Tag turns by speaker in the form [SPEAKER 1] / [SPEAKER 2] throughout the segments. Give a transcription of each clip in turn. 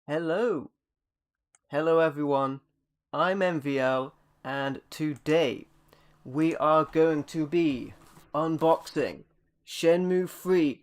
[SPEAKER 1] Hello. Hello everyone. I'm MVL and today we are going to be unboxing Shenmue 3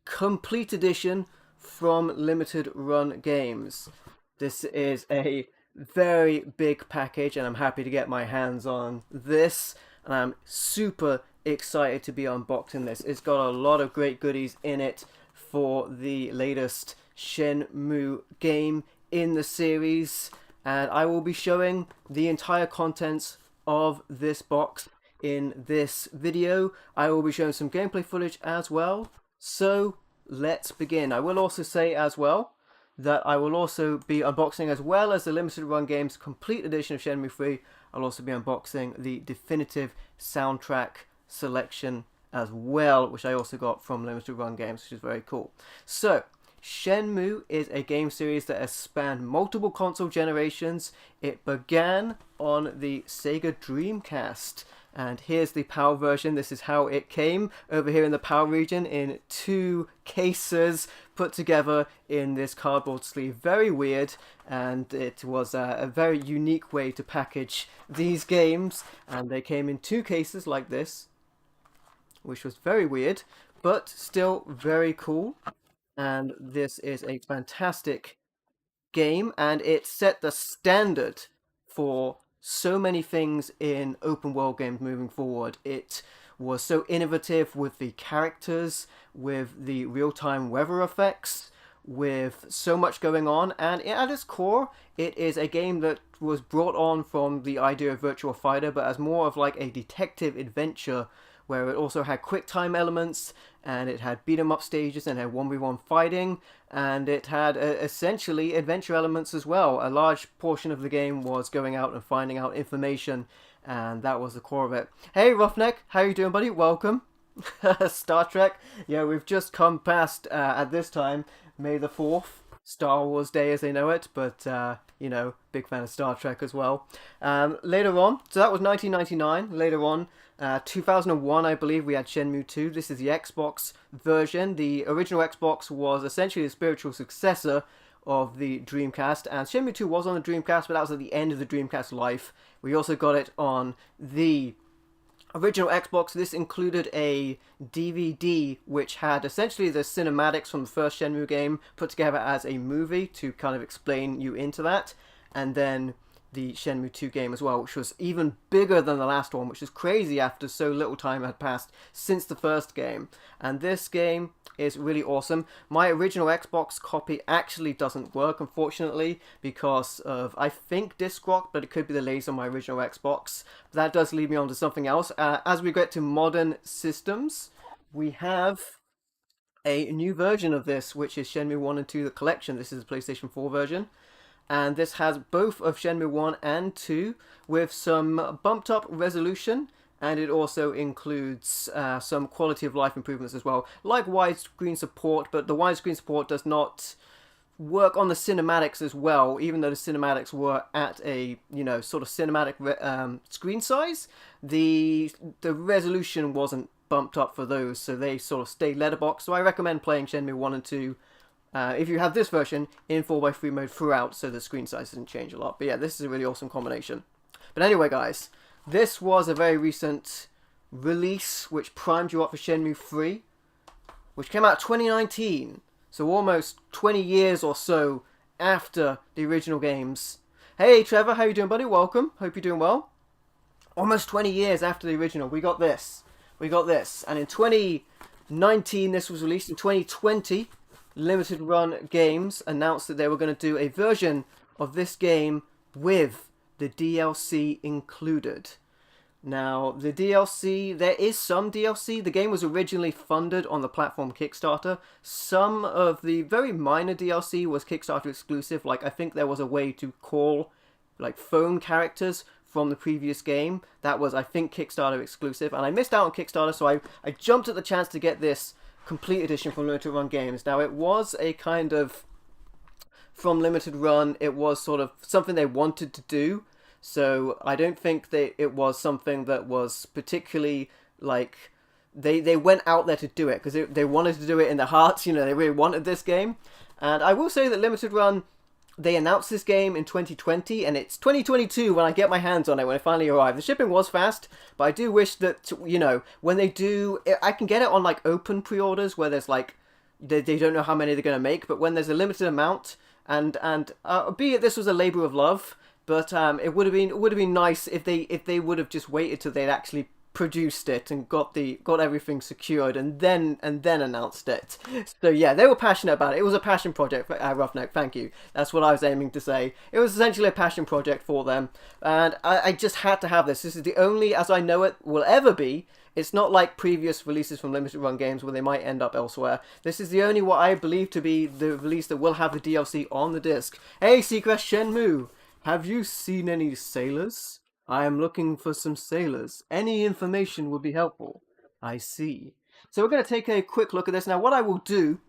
[SPEAKER 1] Complete Edition from Limited Run Games. This is a very big package and I'm happy to get my hands on this and I'm super excited to be unboxing this. It's got a lot of great goodies in it for the latest Shenmue game in the series, and I will be showing the entire contents of this box in this video. I will be showing some gameplay footage as well, so let's begin. I will also say as well that I will also be unboxing, as well as the Limited Run Games Complete Edition of Shenmue 3, I'll also be unboxing the definitive soundtrack selection as well, which I also got from Limited Run Games, which is very cool. So, Shenmue is a game series that has spanned multiple console generations. It began on the Sega Dreamcast. And here's the PAL version. This is how it came over here in the PAL region in two cases put together in this cardboard sleeve. Very weird, and it was a very unique way to package these games. And they came in two cases like this, which was very weird, but still very cool. And this is a fantastic game, and it set the standard for so many things in open world games moving forward. It was so innovative with the characters, with the real-time weather effects, with so much going on, and at its core, it is a game that was brought on from the idea of Virtua Fighter, but as more of like a detective adventure, where it also had quick time elements, and it had beat 'em up stages, and had 1v1 fighting, and it had essentially adventure elements as well. A large portion of the game was going out and finding out information, and that was the core of it. Hey Roughneck, how you doing, buddy? Welcome. Star Trek. Yeah, we've just come past, at this time, May the 4th. Star Wars Day as they know it, but, big fan of Star Trek as well. Later on, so that was 1999. Later on, 2001, I believe, we had Shenmue 2. This is the Xbox version. The original Xbox was essentially the spiritual successor of the Dreamcast, and Shenmue 2 was on the Dreamcast, but that was at the end of the Dreamcast life. We also got it on the original Xbox. This included a DVD which had essentially the cinematics from the first Shenmue game put together as a movie to kind of explain you into that, and then the Shenmue 2 game as well, which was even bigger than the last one, which is crazy after so little time had passed since the first game. And this game is really awesome. My original Xbox copy actually doesn't work, unfortunately, because of, I think, disc rock, but it could be the laser on my original Xbox. That does lead me on to something else. As we get to modern systems, we have a new version of this, which is Shenmue 1 and 2, the collection. This is the PlayStation 4 version. And this has both of Shenmue 1 and 2 with some bumped up resolution, and it also includes some quality of life improvements as well, like widescreen support, but the widescreen support does not work on the cinematics as well, even though the cinematics were at a, sort of cinematic screen size. The resolution wasn't bumped up for those, so they sort of stay letterbox. So I recommend playing Shenmue 1 and 2 if you have this version in 4x3 mode throughout, so the screen size doesn't change a lot. But yeah, this is a really awesome combination. But anyway, guys, this was a very recent release which primed you up for Shenmue 3, which came out 2019, so almost 20 years or so after the original games. Hey Trevor, how you doing, buddy? Welcome. Hope you're doing well. Almost 20 years after the original, we got this. And in 2019, this was released. In 2020, Limited Run Games announced that they were going to do a version of this game with the DLC included. Now, the DLC, there is some DLC. The game was originally funded on the platform Kickstarter. Some of the very minor DLC was Kickstarter exclusive. Like, I think there was a way to call, like, phone characters from the previous game. That was, I think, Kickstarter exclusive. And I missed out on Kickstarter, so I jumped at the chance to get this Complete Edition from Limited Run Games. Now, it was a kind of, from Limited Run, it was sort of something they wanted to do. So I don't think it was something that was particularly, like, they went out there to do it, because they wanted to do it in their hearts. They really wanted this game. And I will say that Limited Run they announced this game in 2020, and it's 2022 when I get my hands on it, when it finally arrived. The shipping was fast, but I do wish that, when they do, I can get it on, like, open pre-orders, where there's, like, they don't know how many they're going to make, but when there's a limited amount, and be it this was a labor of love, but it would have been nice if they would have just waited till they'd actually produced it and got everything secured and then announced it. So yeah, they were passionate about it. It was a passion project, Roughneck. Thank you. That's what I was aiming to say. It was essentially a passion project for them, and I just had to have this. This is the only, as I know it, will ever be. It's not like previous releases from limited run games where they might end up elsewhere. This is the only what I believe to be the release that will have the DLC on the disc. Hey, Seacrest Shenmue, have you seen any sailors? I am looking for some sailors. Any information would be helpful. I see. So we're going to take a quick look at this. Now what I will do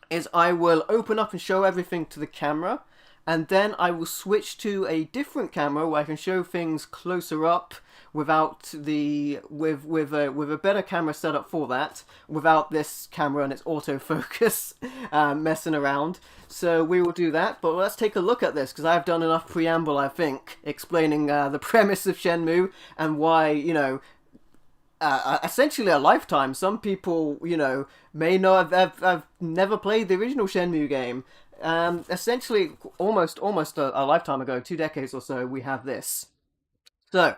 [SPEAKER 1] is I will open up and show everything to the camera, and then I will switch to a different camera where I can show things closer up without the with a better camera setup for that, without this camera and its autofocus messing around. So we will do that, but let's take a look at this, because I've done enough preamble, I think, explaining the premise of Shenmue and why, essentially a lifetime. Some people, may not have never played the original Shenmue game. Essentially, almost a lifetime ago, 2 decades or so, we have this. So,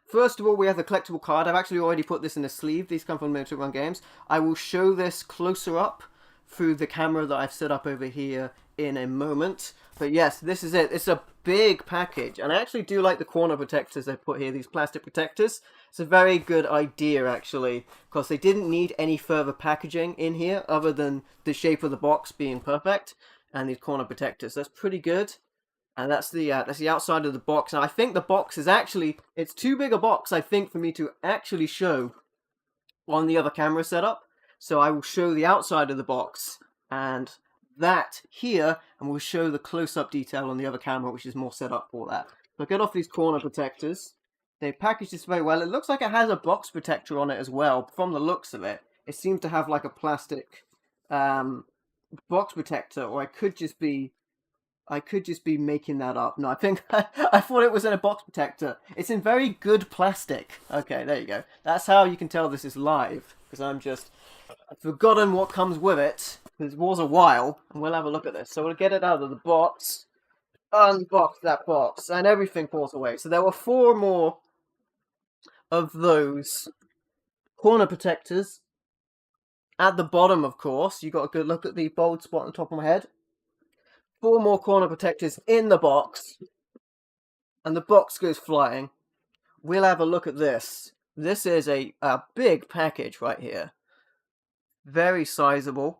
[SPEAKER 1] first of all, we have the collectible card. I've actually already put this in a sleeve. These come from limited run games. I will show this closer up through the camera that I've set up over here in a moment. But yes, this is it. It's a big package, and I actually do like the corner protectors they put here, these plastic protectors. It's a very good idea, actually, because they didn't need any further packaging in here other than the shape of the box being perfect, and these corner protectors. That's pretty good. And that's the outside of the box. And I think the box is actually, it's too big a box, I think, for me to actually show on the other camera setup. So I will show the outside of the box and that here, and we'll show the close-up detail on the other camera, which is more set up for that. So get off these corner protectors. They packaged this very well. It looks like it has a box protector on it as well. From the looks of it, it seems to have like a plastic box protector, or I could just be making that up. No, I think I thought it was in a box protector. It's in very good plastic. Okay, there you go. That's how you can tell this is live, because I've forgotten what comes with it. It was a while, and we'll have a look at this. So we'll get it out of the box, unbox that box, and everything falls away. So there were 4 more of those corner protectors at the bottom, of course. You got a good look at the bald spot on the top of my head. 4 more corner protectors in the box, and the box goes flying. We'll have a look at this. This is a big package right here, very sizable,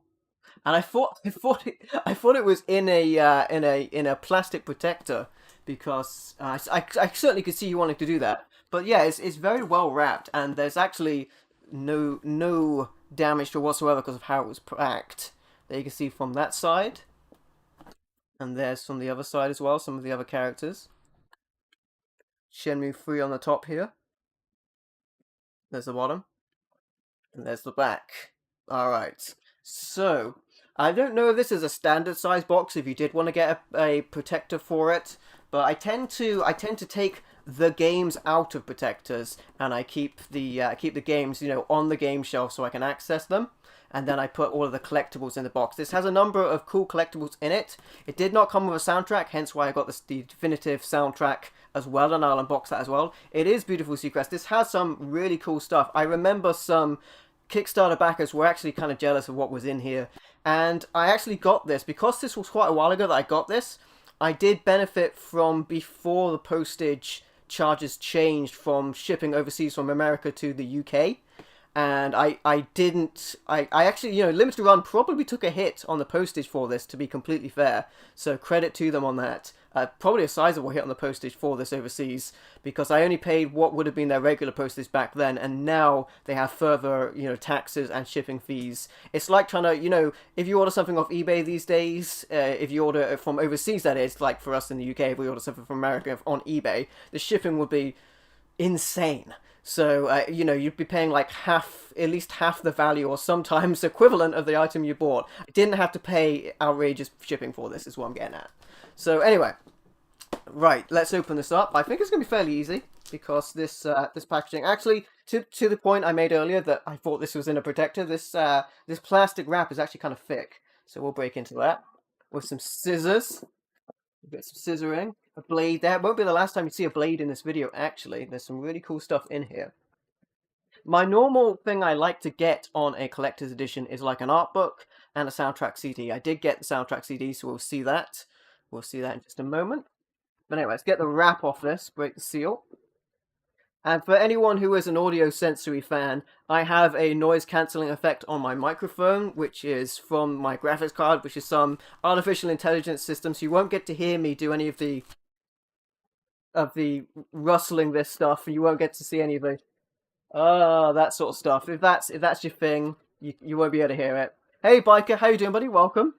[SPEAKER 1] and I thought it was in a plastic protector, because I certainly could see you wanting to do that. But yeah, it's very well wrapped, and there's actually no damage to whatsoever because of how it was packed. There you can see from that side. And there's from the other side as well, some of the other characters. Shenmue 3 on the top here. There's the bottom. And there's the back. Alright. So, I don't know if this is a standard size box, if you did want to get a protector for it. But I tend to take the games out of protectors, and I keep the games, on the game shelf so I can access them. And then I put all of the collectibles in the box. This has a number of cool collectibles in it. It did not come with a soundtrack, hence why I got the definitive soundtrack as well, and I'll unbox that as well. It is beautiful, Seacrest. This has some really cool stuff. I remember some Kickstarter backers were actually kind of jealous of what was in here. And I actually got this, because this was quite a while ago that I got this, I did benefit from before the postage charges changed from shipping overseas from America to the UK. And I actually, Limited Run probably took a hit on the postage for this, to be completely fair. So credit to them on that. Probably a sizable hit on the postage for this overseas, because I only paid what would have been their regular postage back then, and now they have further, taxes and shipping fees. It's like trying to, if you order something off eBay these days, if you order it from overseas, that is, like for us in the UK, if we order something from America on eBay, the shipping would be insane. So, you know, you'd be paying like half, at least half the value or sometimes equivalent of the item you bought. I didn't have to pay outrageous shipping for this, is what I'm getting at. So, anyway, right, let's open this up. I think it's going to be fairly easy because this packaging, actually, to the point I made earlier that I thought this was in a protector, this plastic wrap is actually kind of thick. So we'll break into that with some scissors. A bit some scissoring, a blade there. It won't be the last time you see a blade in this video, actually. There's some really cool stuff in here. My normal thing I like to get on a collector's edition is like an art book and a soundtrack CD. I did get the soundtrack CD, so we'll see that. We'll see that in just a moment. But anyway, let's get the wrap off this, break the seal. And for anyone who is an audio sensory fan, I have a noise cancelling effect on my microphone, which is from my graphics card, which is some artificial intelligence system, so you won't get to hear me do any of the rustling this stuff, and you won't get to see any of the that sort of stuff. If that's your thing, you won't be able to hear it. Hey biker, how you doing, buddy? Welcome.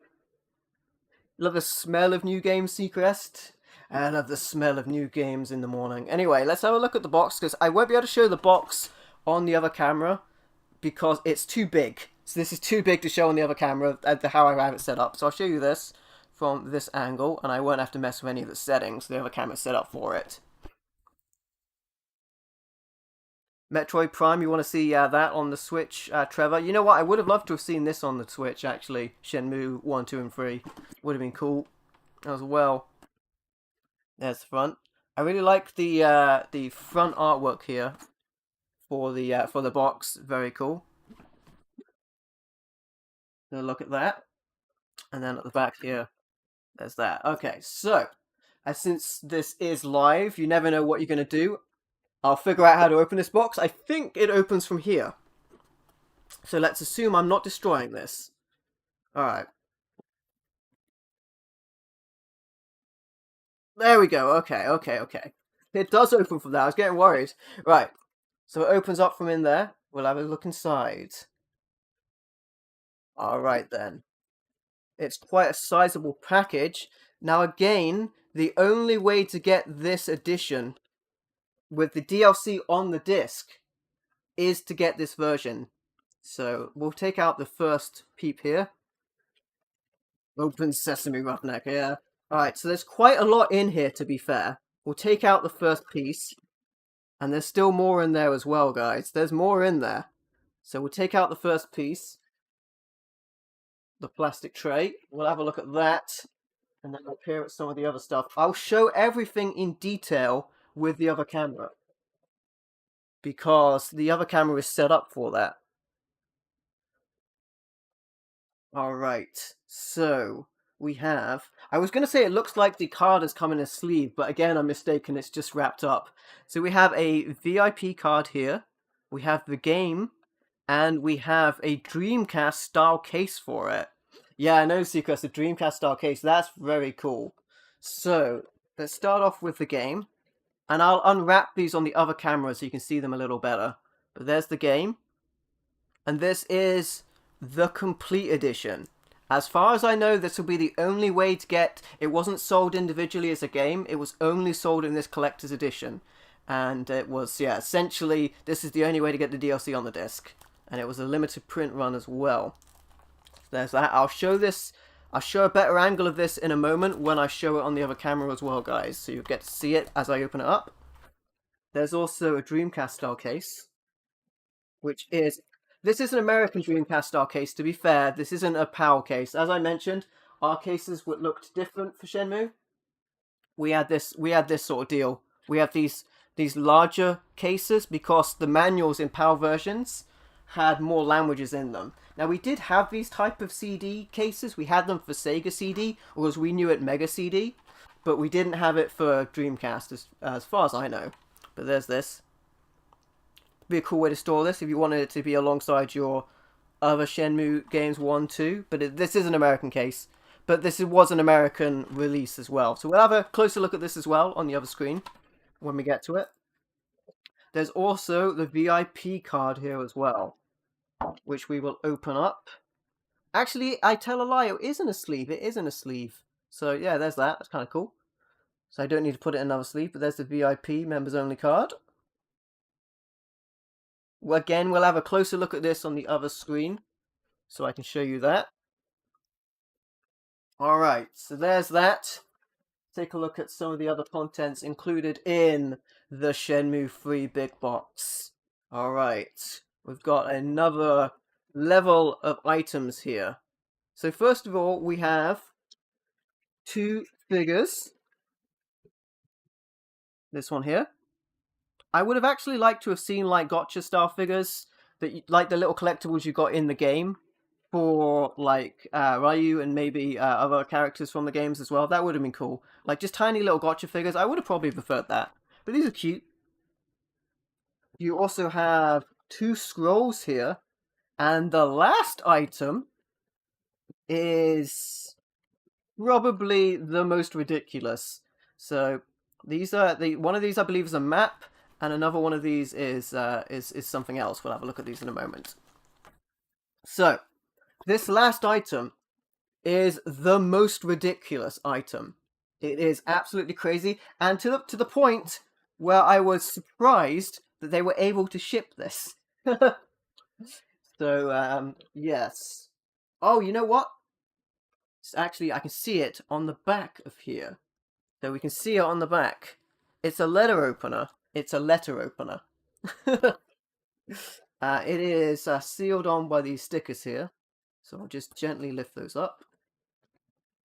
[SPEAKER 1] Love the smell of new games, Seacrest. I love the smell of new games in the morning. Anyway, let's have a look at the box, because I won't be able to show the box on the other camera because it's too big. So this is too big to show on the other camera, how I have it set up. So I'll show you this from this angle, and I won't have to mess with any of the settings. The other camera's set up for it. Metroid Prime, you want to see that on the Switch, Trevor? You know what? I would have loved to have seen this on the Switch, actually. Shenmue 1, 2, and 3. Would have been cool as well. There's the front. I really like the front artwork here for the box. Very cool. Look at that. And then at the back here, there's that. Okay, so since this is live, you never know what you're going to do. I'll figure out how to open this box. I think it opens from here. So let's assume I'm not destroying this. Alright. There we go. Okay. It does open from there. I was getting worried. Right. So it opens up from in there. We'll have a look inside. Alright then. It's quite a sizable package. Now again, the only way to get this edition with the DLC on the disc is to get this version. So we'll take out the first peep here. Open Sesame Roughneck, yeah. Alright, so there's quite a lot in here, to be fair. We'll take out the first piece. And there's still more in there as well, guys. There's more in there. So we'll take out the first piece. The plastic tray. We'll have a look at that. And then we'll peer at some of the other stuff. I'll show everything in detail with the other camera. Because the other camera is set up for that. Alright, so we have... I was going to say it looks like the card has come in a sleeve, but again I'm mistaken, it's just wrapped up. So we have a VIP card here, we have the game, and we have a Dreamcast style case for it. Yeah, I know, Seacrest, the Dreamcast style case, that's very cool. So, let's start off with the game, and I'll unwrap these on the other camera so you can see them a little better. But there's the game, and this is the complete edition. As far as I know, this will be the only way to get... It wasn't sold individually as a game, it was only sold in this collector's edition. And it was, yeah, essentially, this is the only way to get the DLC on the disc. And it was a limited print run as well. There's that. I'll show a better angle of this in a moment when I show it on the other camera as well, guys. So you'll get to see it as I open it up. There's also a Dreamcast style case, which is... This is an American Dreamcast style case, to be fair. This isn't a PAL case. As I mentioned, our cases looked different for Shenmue. We had this sort of deal. We have these larger cases because the manuals in PAL versions had more languages in them. Now, we did have these type of CD cases. We had them for Sega CD, or as we knew it, Mega CD. But we didn't have it for Dreamcast, as far as I know. But there's this. Be a cool way to store this if you wanted it to be alongside your other Shenmue games 1, 2. But this is an American case. But this was an American release as well. So we'll have a closer look at this as well on the other screen when we get to it. There's also the VIP card here as well, which we will open up. Actually, I tell a lie, it isn't a sleeve. It isn't a sleeve. So yeah, there's that. That's kind of cool. So I don't need to put it in another sleeve. But there's the VIP members only card. Again, we'll have a closer look at this on the other screen, so I can show you that. Alright, so there's that. Take a look at some of the other contents included in the Shenmue 3 big box. Alright, we've got another level of items here. So first of all, we have 2 figures. This one here. I would have actually liked to have seen like gotcha style figures that like the little collectibles you got in the game for like Ryu and maybe other characters from the games as well. That would have been cool. Like just tiny little gotcha figures. I would have probably preferred that. But these are cute. You also have 2 scrolls here, and the last item is probably the most ridiculous. So these are one of these I believe is a map, and another one of these is something else. We'll have a look at these in a moment. So this last item is the most ridiculous item. It is absolutely crazy, and to the point where I was surprised that they were able to ship this. So yes. Oh, you know what? It's actually, I can see it on the back of here. So we can see it on the back. It's a letter opener. It's a letter opener. It is sealed on by these stickers here. So I'll just gently lift those up.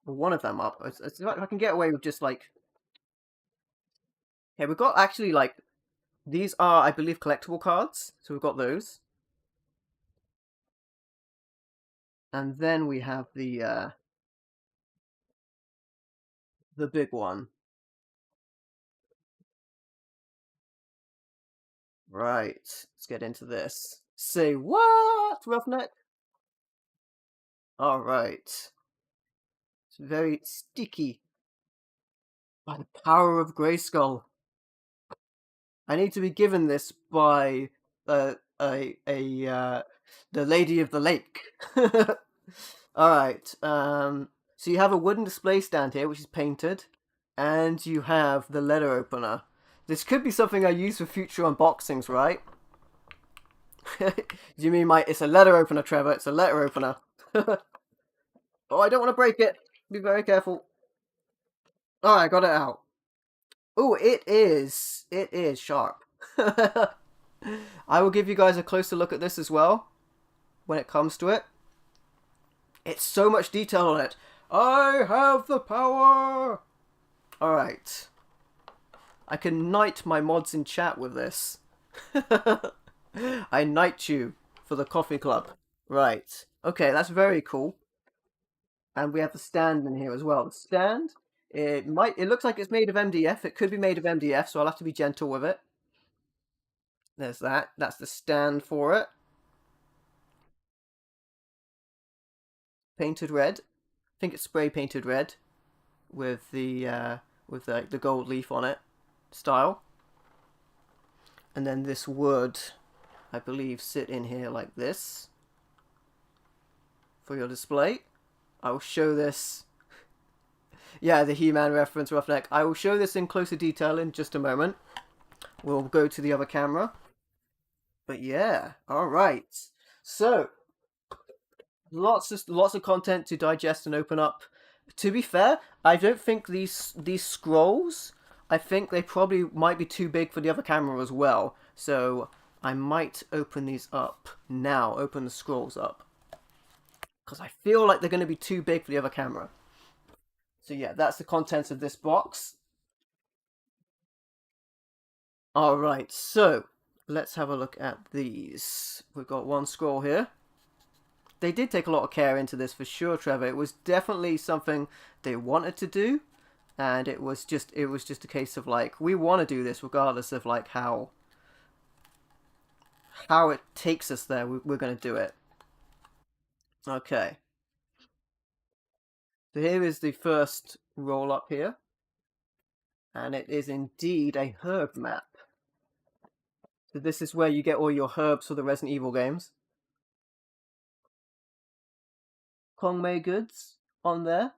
[SPEAKER 1] One of them up. If I can get away with just like... Okay, we've got actually like... These are, I believe, collectible cards. So we've got those. And then we have the big one. Right, let's get into this. Say what, Roughneck? Alright. It's very sticky. By the power of Grayskull. I need to be given this by the Lady of the Lake. Alright, so you have a wooden display stand here, which is painted, and you have the letter opener. This could be something I use for future unboxings, right? Do you mean it's a letter opener, Trevor? It's a letter opener. Oh, I don't want to break it. Be very careful. Oh, I got it out. Oh, it is. It is sharp. I will give you guys a closer look at this as well when it comes to it. It's so much detail on it. I have the power! Alright. I can knight my mods in chat with this. I knight you for the coffee club. Right. Okay, that's very cool. And we have the stand in here as well. The stand, it looks like it's made of MDF. It could be made of MDF, so I'll have to be gentle with it. There's that. That's the stand for it. Painted red. I think it's spray painted red with the gold leaf on it style. And then this would, I believe, sit in here like this for your display. I will show this. Yeah, the He-Man reference, Roughneck. I will show this in closer detail in just a moment. We'll go to the other camera. But yeah, alright. So, lots of content to digest and open up. To be fair, I don't think these scrolls, I think they probably might be too big for the other camera as well. So, I might open these up now. Open the scrolls up. Because I feel like they're going to be too big for the other camera. So yeah, that's the contents of this box. Alright, so let's have a look at these. We've got one scroll here. They did take a lot of care into this for sure, Trevor. It was definitely something they wanted to do. And it was just a case of like, we want to do this regardless of like how it takes us there. We're going to do it. Okay. So here is the first roll up here. And it is indeed a herb map. So this is where you get all your herbs for the Resident Evil games. Kongmei goods on there.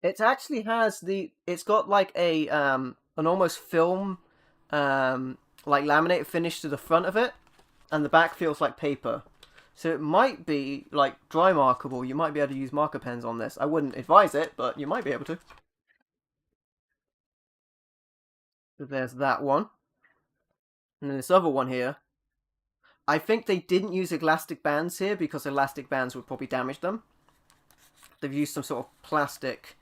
[SPEAKER 1] It actually has it's got like a an almost film like laminate finish to the front of it, and the back feels like paper. So it might be like dry markable. You might be able to use marker pens on this. I wouldn't advise it, but you might be able to. So there's that one. And then this other one here. I think they didn't use elastic bands here because elastic bands would probably damage them. They've used some sort of plastic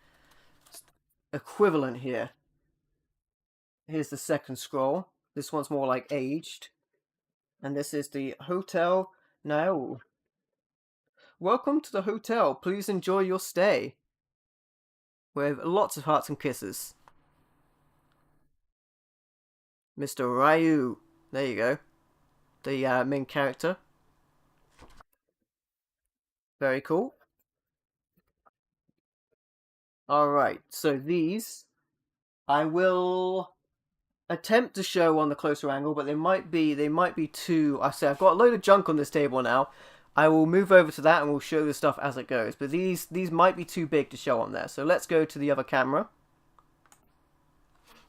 [SPEAKER 1] equivalent here. Here's the second scroll. This one's more like aged. And this is the hotel. Now, welcome to the hotel. Please enjoy your stay. With lots of hearts and kisses. Mr. Ryu. There you go. The main character. Very cool. Alright, so these I will attempt to show on the closer angle, but they might be too. I say I've got a load of junk on this table now. I will move over to that and we'll show the stuff as it goes. But these might be too big to show on there. So let's go to the other camera.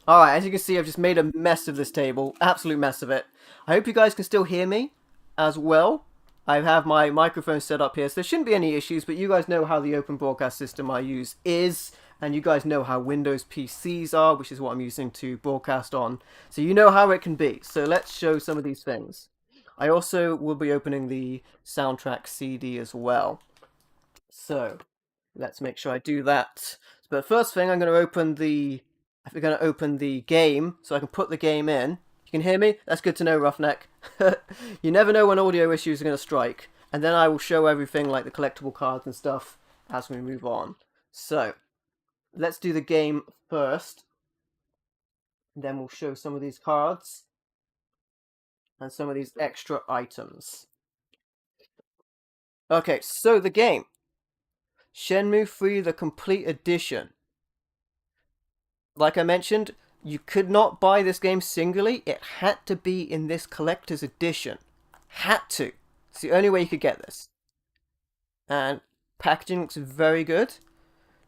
[SPEAKER 1] Alright, as you can see, I've just made a mess of this table. Absolute mess of it. I hope you guys can still hear me as well. I have my microphone set up here, so there shouldn't be any issues, but you guys know how the open broadcast system I use is, and you guys know how Windows PCs are, which is what I'm using to broadcast on. So you know how it can be. So let's show some of these things. I also will be opening the soundtrack CD as well. So let's make sure I do that. But first thing, I'm going to open the game so I can put the game in. You can hear me? That's good to know, Roughneck. You never know when audio issues are going to strike. And then I will show everything like the collectible cards and stuff as we move on. So, let's do the game first. Then we'll show some of these cards. And some of these extra items. Okay, so the game. Shenmue 3, the complete edition. Like I mentioned, you could not buy this game singly. It had to be in this collector's edition. Had to. It's the only way you could get this. And packaging looks very good.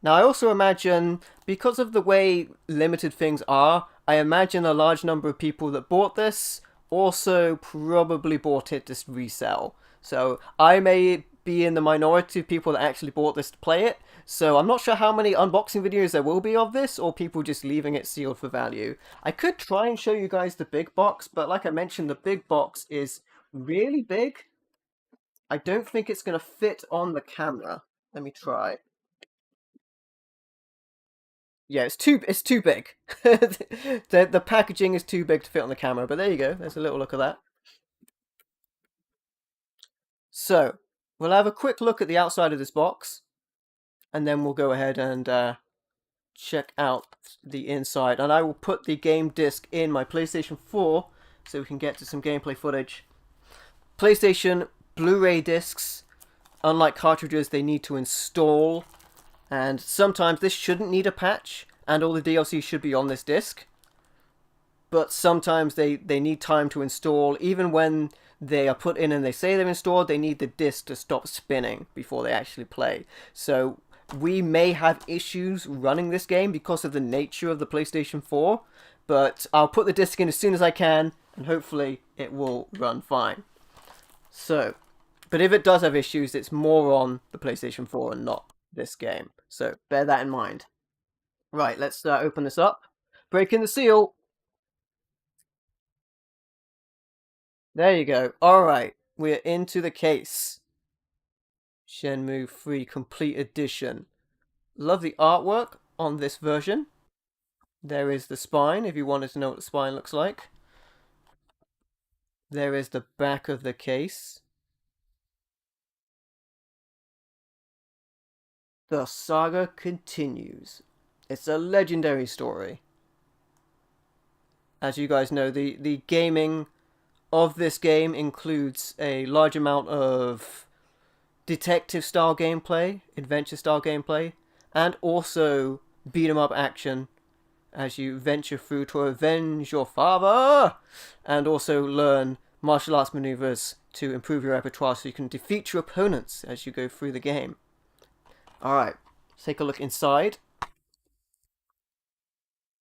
[SPEAKER 1] Now I also imagine, because of the way limited things are, I imagine a large number of people that bought this also probably bought it to resell. So I may be in the minority of people that actually bought this to play it. So I'm not sure how many unboxing videos there will be of this, or people just leaving it sealed for value. I could try and show you guys the big box, but like I mentioned, the big box is really big. I don't think it's going to fit on the camera. Let me try. Yeah, it's too big. The packaging is too big to fit on the camera, but there you go. There's a little look of that. So, we'll have a quick look at the outside of this box, and then we'll go ahead and check out the inside. And I will put the game disc in my PlayStation 4 so we can get to some gameplay footage. PlayStation Blu-ray discs, unlike cartridges, they need to install. And sometimes this shouldn't need a patch, and all the DLC should be on this disc. But sometimes they need time to install. Even when they are put in and they say they're installed, they need the disc to stop spinning before they actually play. So we may have issues running this game because of the nature of the PlayStation 4. But I'll put the disc in as soon as I can, and hopefully it will run fine. So, but if it does have issues, it's more on the PlayStation 4 and not this game. So bear that in mind. Right, let's open this up. Breaking the seal. There you go. Alright, we're into the case. Shenmue 3 Complete Edition. Love the artwork on this version. There is the spine, if you wanted to know what the spine looks like. There is the back of the case. The saga continues. It's a legendary story. As you guys know, the gaming of this game includes a large amount of detective-style gameplay, adventure-style gameplay, and also beat-em-up action as you venture through to avenge your father, and also learn martial arts maneuvers to improve your repertoire so you can defeat your opponents as you go through the game. Alright, let's take a look inside.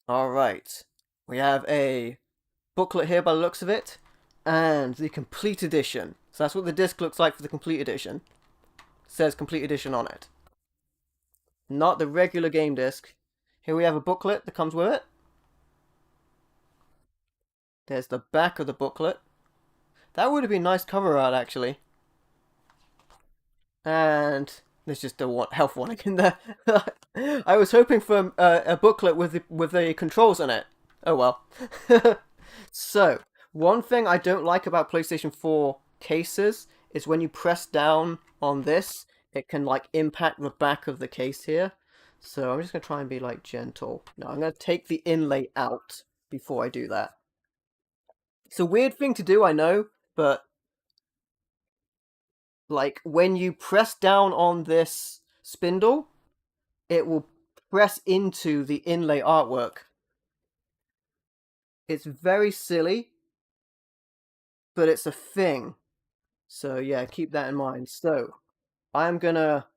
[SPEAKER 1] Alright, we have a booklet here by the looks of it, and the complete edition. So that's what the disc looks like for the complete edition. It says complete edition on it. Not the regular game disc. Here we have a booklet that comes with it. There's the back of the booklet. That would have been nice cover art, actually. And there's just a health warning in there. I was hoping for a booklet with the controls on it. Oh well. So, one thing I don't like about PlayStation 4 cases is when you press down on this, it can like impact the back of the case here. So I'm just gonna try and be like gentle. No, I'm gonna take the inlay out before I do that. It's a weird thing to do, I know, but like when you press down on this spindle, it will press into the inlay artwork. It's very silly, but it's a thing. So yeah, keep that in mind. So I'm gonna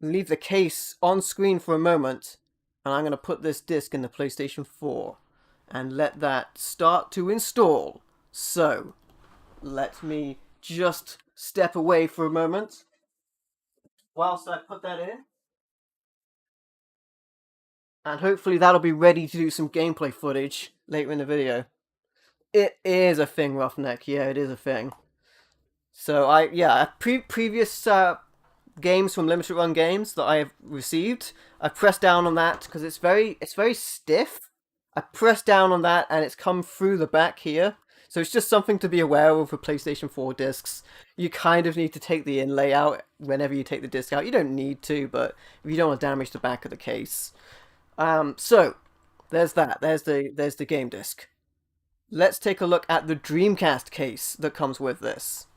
[SPEAKER 1] leave the case on screen for a moment, and I'm gonna put this disc in the PlayStation 4 and let that start to install. So let me just step away for a moment whilst I put that in. And hopefully that'll be ready to do some gameplay footage later in the video. It is a thing, Roughneck. Yeah, it is a thing. So previous games from limited run games that I have received, I pressed down on that because it's very stiff. I pressed down on that and it's come through the back here. So it's just something to be aware of for PlayStation 4 discs. You kind of need to take the inlay out whenever you take the disc out. You don't need to, but if you don't want to damage the back of the case. So there's that. There's the game disc. Let's take a look at the Dreamcast case that comes with this.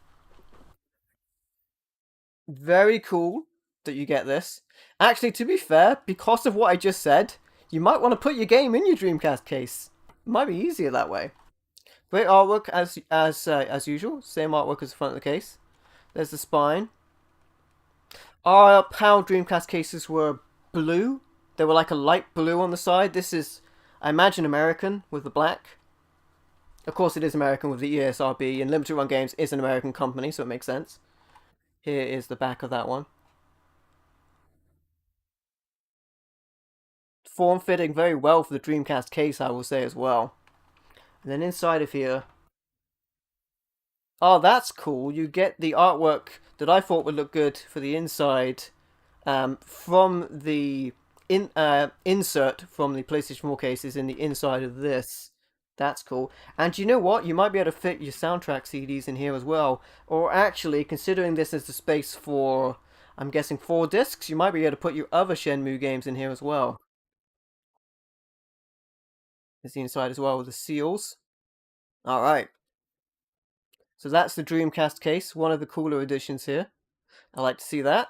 [SPEAKER 1] Very cool that you get this. Actually, to be fair, because of what I just said, you might want to put your game in your Dreamcast case. It might be easier that way. Great artwork as usual. Same artwork as the front of the case. There's the spine. Our PAL Dreamcast cases were blue. They were like a light blue on the side. This is, I imagine, American with the black. Of course, it is American with the ESRB, and Limited Run Games is an American company, so it makes sense. Here is the back of that one. Form-fitting very well for the Dreamcast case, I will say as well. And then inside of here... Oh, that's cool. You get the artwork that I thought would look good for the inside from the insert from the PlayStation 4 cases in the inside of this. That's cool. And you know what? You might be able to fit your soundtrack CDs in here as well. Or actually, considering this is the space for, I'm guessing, 4 discs, you might be able to put your other Shenmue games in here as well. There's the inside as well with the seals. Alright. So that's the Dreamcast case, one of the cooler editions here. I like to see that.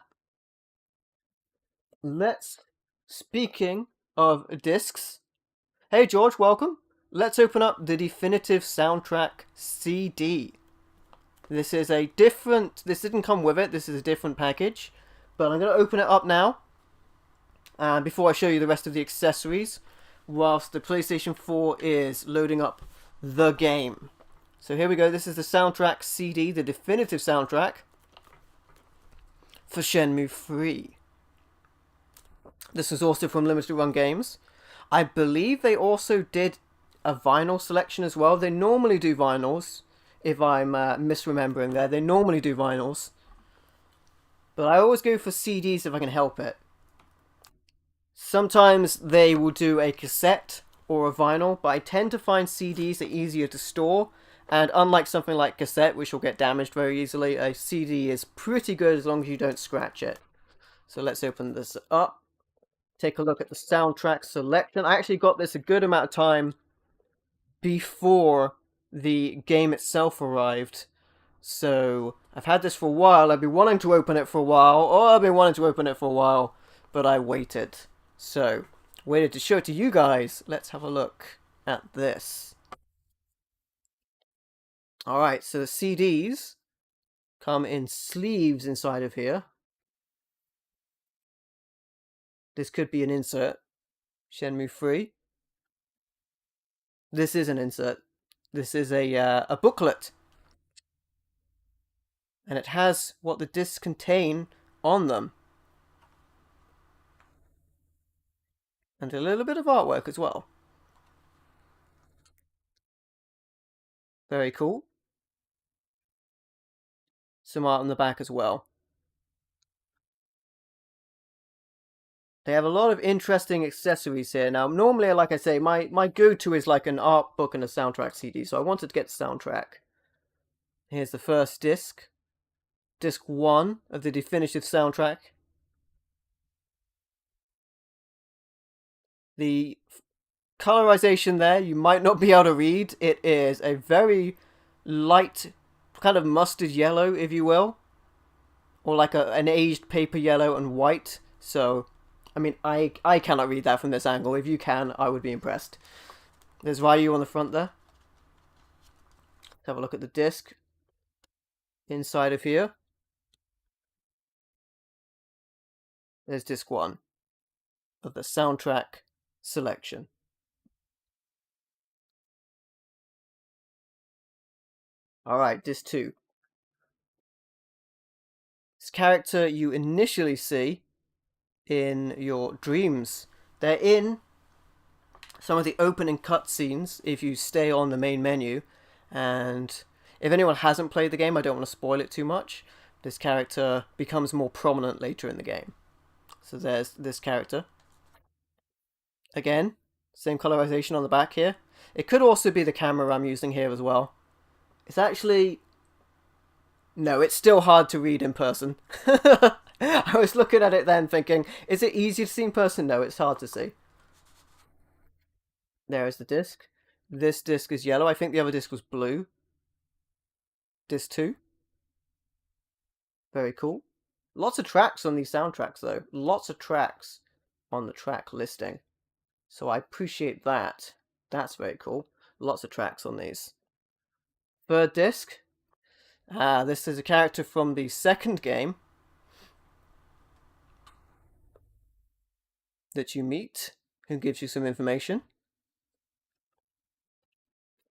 [SPEAKER 1] Speaking of discs, hey George, welcome. Let's open up the definitive soundtrack CD. This is a different, this didn't come with it, this is a different package. But I'm going to open it up now. Before I show you the rest of the accessories, whilst the PlayStation 4 is loading up the game. So here we go, this is the soundtrack CD, the definitive soundtrack for Shenmue 3. This was also from Limited Run Games. I believe they also did a vinyl selection as well. They normally do vinyls, if I'm misremembering there. They normally do vinyls. But I always go for CDs if I can help it. Sometimes they will do a cassette or a vinyl, but I tend to find CDs are easier to store. And unlike something like cassette, which will get damaged very easily, a CD is pretty good as long as you don't scratch it. So let's open this up. Take a look at the soundtrack selection. I actually got this a good amount of time before the game itself arrived. So I've had this for a while. I've been wanting to open it for a while. But I waited. So, waited to show it to you guys. Let's have a look at this. Alright, so the CDs come in sleeves inside of here. This could be an insert. Shenmue 3. This is an insert. This is a booklet, and it has what the discs contain on them, and a little bit of artwork as well. Very cool. Some art on the back as well. They have a lot of interesting accessories here. Now, normally, like I say, my go-to is like an art book and a soundtrack CD, so I wanted to get the soundtrack. Here's the first disc. Disc 1 of the definitive soundtrack. The colorization there, you might not be able to read. It is a very light, kind of mustard yellow, if you will. Or like an aged paper yellow and white. So, I mean, I cannot read that from this angle. If you can, I would be impressed. There's Ryu on the front there. Let's have a look at the disc. Inside of here, there's disc 1 of the soundtrack selection. Alright, disc 2. This character you initially see in your dreams. They're in some of the opening cutscenes if you stay on the main menu. And if anyone hasn't played the game, I don't want to spoil it too much. This character becomes more prominent later in the game. So there's this character. Again, same colorization on the back here. It could also be the camera I'm using here as well. It's actually... No, it's still hard to read in person. I was looking at it then thinking, is it easy to see in person? No, it's hard to see. There is the disc. This disc is yellow. I think the other disc was blue. Disc 2. Very cool. Lots of tracks on these soundtracks, though. Lots of tracks on the track listing. So I appreciate that. That's very cool. Lots of tracks on these. Third disc. This is a character from the second game that you meet, who gives you some information.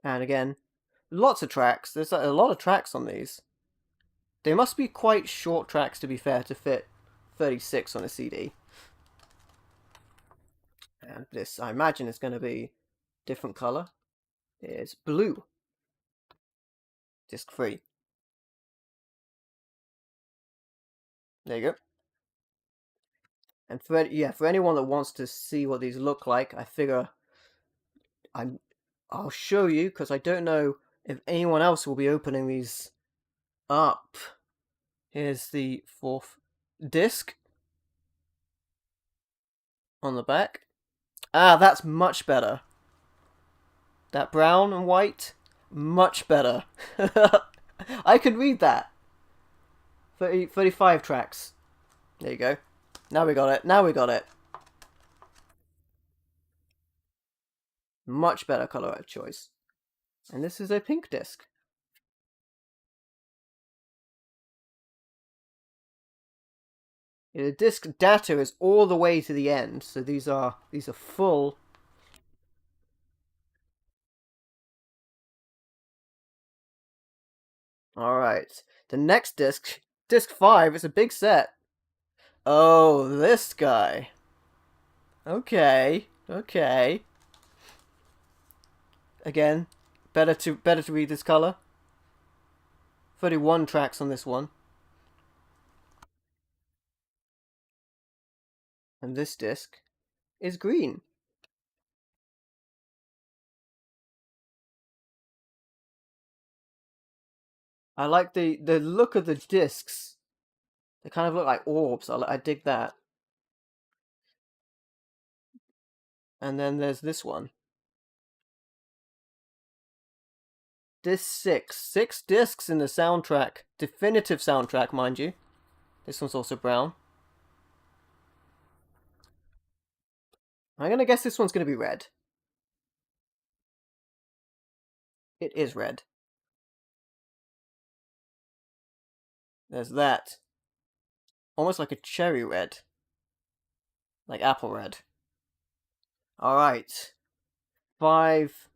[SPEAKER 1] And again, lots of tracks. There's a lot of tracks on these. They must be quite short tracks, to be fair, to fit 36 on a CD. And this, I imagine, is going to be different color. It's blue. Disc 3. There you go. And for anyone that wants to see what these look like, I figure I'll show you, because I don't know if anyone else will be opening these up. Here's the fourth disc on the back. That's much better. That brown and white, much better. I could read that. 35 tracks. There you go. Now we got it. Now we got it. Much better color choice. And this is a pink disc. The disc data is all the way to the end, so these are full. Alright. The next disc, disc 5, is a big set. Oh, this guy. Okay. Okay. Again, better to read this color. 31 tracks on this one. And this disc is green. I like the look of the discs. They kind of look like orbs. I dig that. And then there's this one. Disc 6. 6 discs in the soundtrack. Definitive soundtrack, mind you. This one's also brown. I'm gonna guess this one's gonna be red. It is red. There's that. Almost like a cherry red. Like apple red. Alright. 5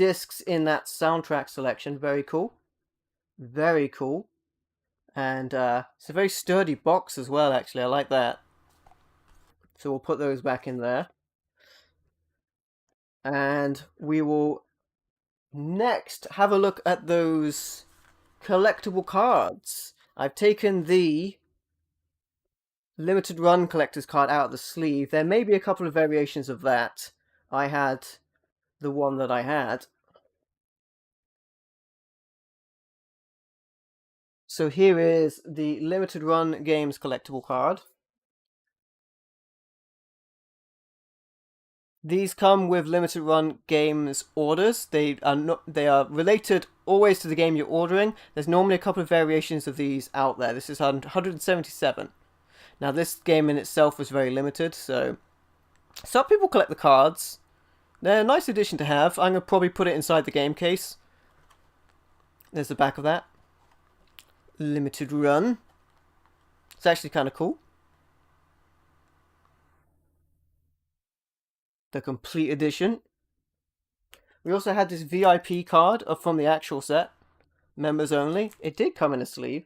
[SPEAKER 1] discs in that soundtrack selection. Very cool. Very cool. And it's a very sturdy box as well, actually. I like that. So we'll put those back in there. And we will next have a look at those collectible cards. I've taken the limited run collector's card out of the sleeve. There may be a couple of variations of that. I had the one that I had. So here is the limited run games collectible card. These come with limited run games orders. They are related always to the game you're ordering. There's normally a couple of variations of these out there. This is 177. Now this game in itself was very limited, so some people collect the cards. They're a nice addition to have. I'm gonna probably put it inside the game case. There's the back of that. Limited run. It's actually kind of cool. The complete edition. We also had this VIP card from the actual set. Members only. It did come in a sleeve.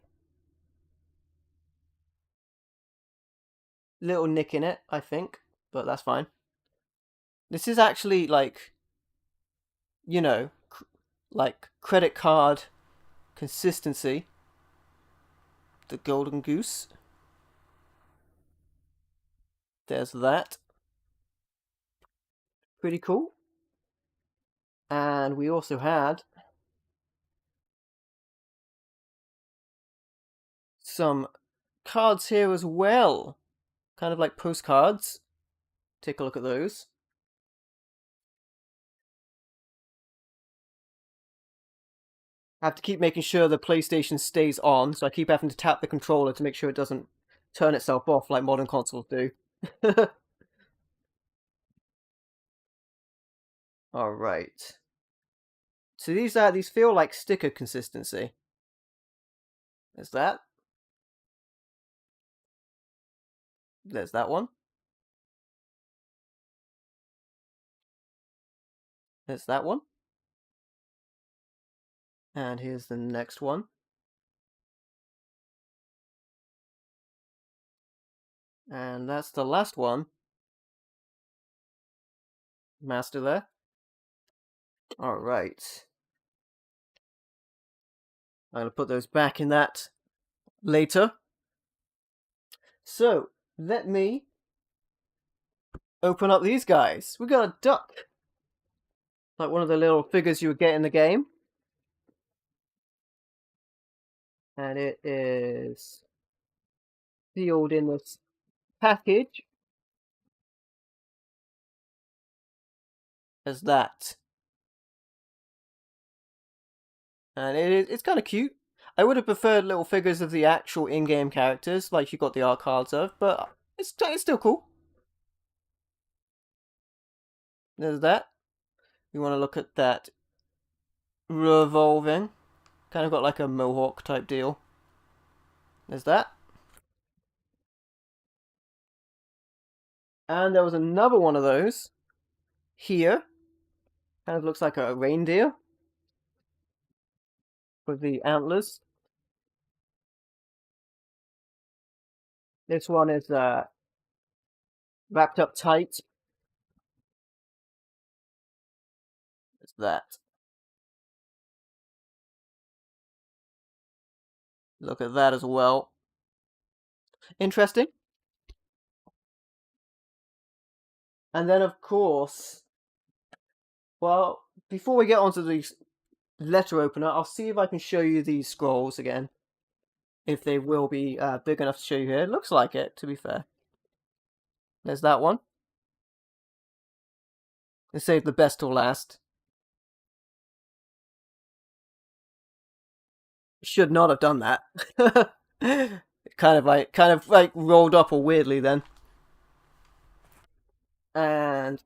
[SPEAKER 1] Little nick in it, I think. But that's fine. This is actually like, you know, like credit card consistency. The golden goose. There's that. Pretty cool. And we also had some cards here as well. Kind of like postcards. Take a look at those. I have to keep making sure the PlayStation stays on, so I keep having to tap the controller to make sure it doesn't turn itself off like modern consoles do. Alright. So these feel like sticker consistency. There's that. There's that one. There's that one. And here's the next one. And that's the last one. Master there. Alright. I'm going to put those back in that later. So, let me open up these guys. We got a duck. Like one of the little figures you would get in the game. And it is sealed in this package as that. And it's kind of cute. I would have preferred little figures of the actual in-game characters, like you got the art cards of, but it's still cool. There's that. You want to look at that revolving. Kind of got like a mohawk type deal. There's that. And there was another one of those here. Kind of looks like a reindeer with the antlers. This one is wrapped up tight. It's that. Look at that as well. Interesting. And then, of course, well, before we get onto the letter opener, I'll see if I can show you these scrolls again. If they will be big enough to show you here. It looks like it, to be fair. There's that one. And save the best till last. Should not have done that. kind of like rolled up all weirdly then. And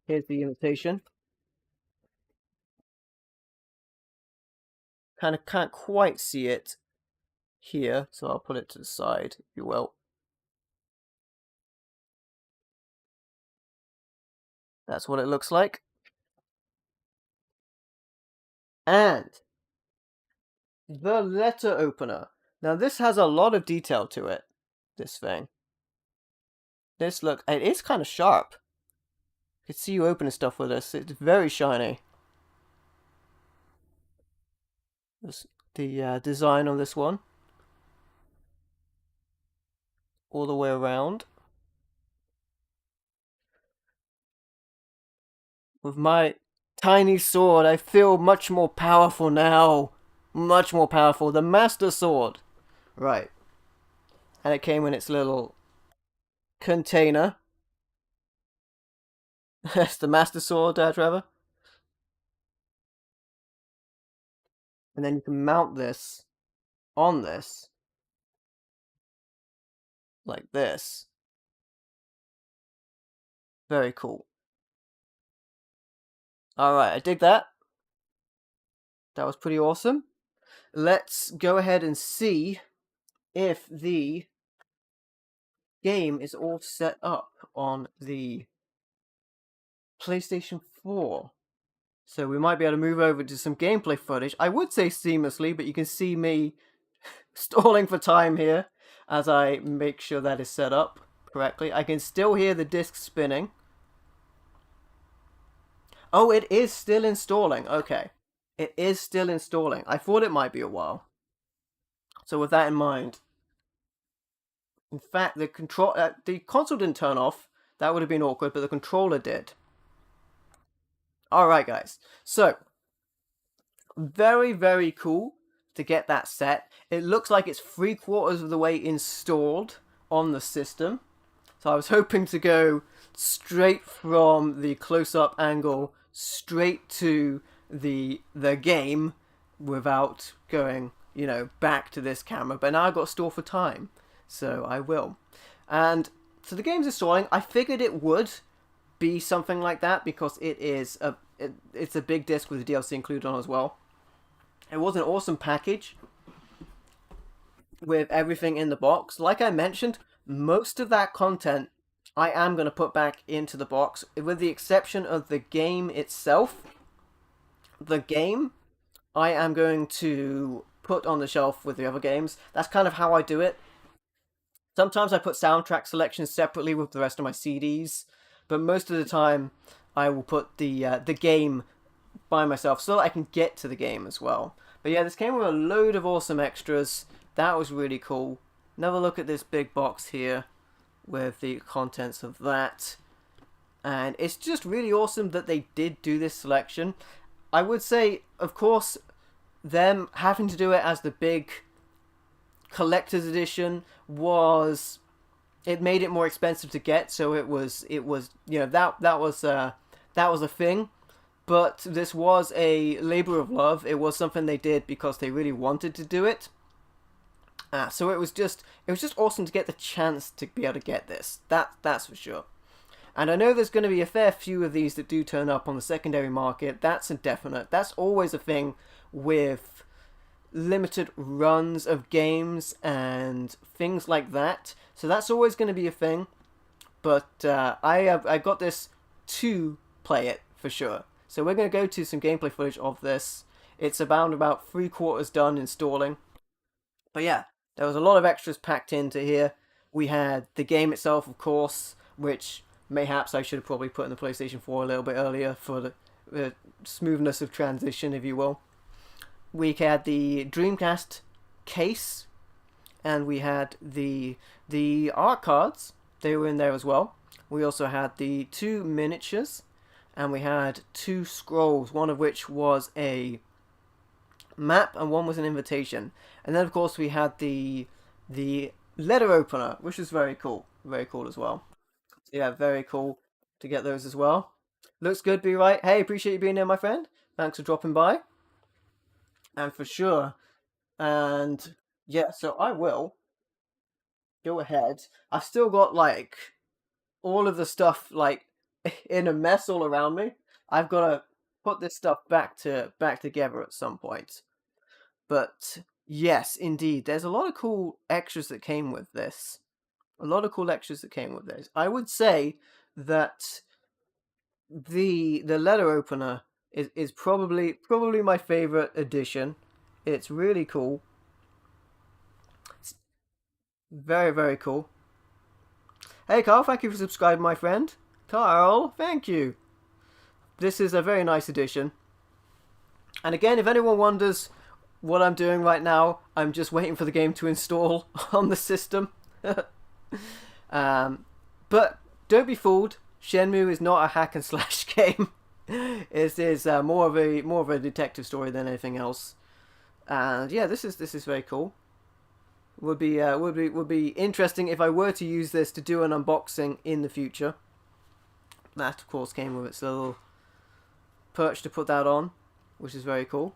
[SPEAKER 1] here's the invitation. Kind of can't quite see it here, so I'll put it to the side, if you will. That's what it looks like. And the letter opener. Now this has a lot of detail to it. This thing. It is kind of sharp. I could see you opening stuff with this. It's very shiny. The design on this one. All the way around. With my tiny sword, I feel much more powerful now. Much more powerful. The Master Sword. Right. And it came in its little container. That's the Master Sword, Trevor. And then you can mount this on this. Like this. Very cool. Alright, I dig that. That was pretty awesome. Let's go ahead and see if the game is all set up on the PlayStation 4. So we might be able to move over to some gameplay footage. I would say seamlessly, but you can see me stalling for time here as I make sure that is set up correctly. I can still hear the disc spinning. Oh, it is still installing. Okay. It is still installing. I thought it might be a while. So with that in mind, in fact, the console didn't turn off. That would have been awkward, but the controller did. Alright, guys. So, very, very cool to get that set. It looks like it's 3/4 of the way installed on the system. So I was hoping to go straight from the close-up angle straight to the game without going, back to this camera. But now I've got to stall for time, so I will. And so the game's installing. I figured it would be something like that because it's a big disc with the DLC included on as well. It was an awesome package with everything in the box. Like I mentioned, most of that content I am going to put back into the box, with the exception of the game itself. The game I am going to put on the shelf with the other games. That's kind of how I do it. Sometimes I put soundtrack selections separately with the rest of my CDs, but most of the time I will put the game by myself so that I can get to the game as well. But yeah, this came with a load of awesome extras. That was really cool. Another look at this big box here with the contents of that. And it's just really awesome that they did do this selection. I would say, of course, them having to do it as the big collector's edition it made it more expensive to get, so it was that was a thing. But this was a labor of love. It was something they did because they really wanted to do it. So it was just awesome to get the chance to be able to get this. That's for sure. And I know there's going to be a fair few of these that do turn up on the secondary market. That's a definite. That's always a thing with limited runs of games and things like that. So that's always going to be a thing. But I got this to play it for sure. So we're going to go to some gameplay footage of this. It's about 3/4 done installing. But yeah, there was a lot of extras packed into here. We had the game itself, of course, which mayhaps I should have probably put in the PlayStation 4 a little bit earlier for the smoothness of transition, if you will. We had the Dreamcast case, and we had the art cards. They were in there as well. We also had the 2 miniatures, and we had 2 scrolls, one of which was a map and one was an invitation. And then of course we had the letter opener, which is very cool as well. Yeah, very cool to get those as well. Looks good, be right. Hey, appreciate you being there, my friend. Thanks for dropping by. And for sure. And yeah, so I will go ahead. I've still got like all of the stuff like in a mess all around me. I've got to put this stuff back together at some point. But yes, indeed, there's a lot of cool extras that came with this. I would say that the letter opener is probably my favorite edition. It's really cool. It's very, very cool. Hey Carl, thank you for subscribing, my friend. Carl, thank you. This is a very nice edition. And again, if anyone wonders what I'm doing right now, I'm just waiting for the game to install on the system. But don't be fooled. Shenmue is not a hack and slash game. It is more of a detective story than anything else. And yeah, this is very cool. Would be interesting if I were to use this to do an unboxing in the future. That of course came with its little perch to put that on, which is very cool.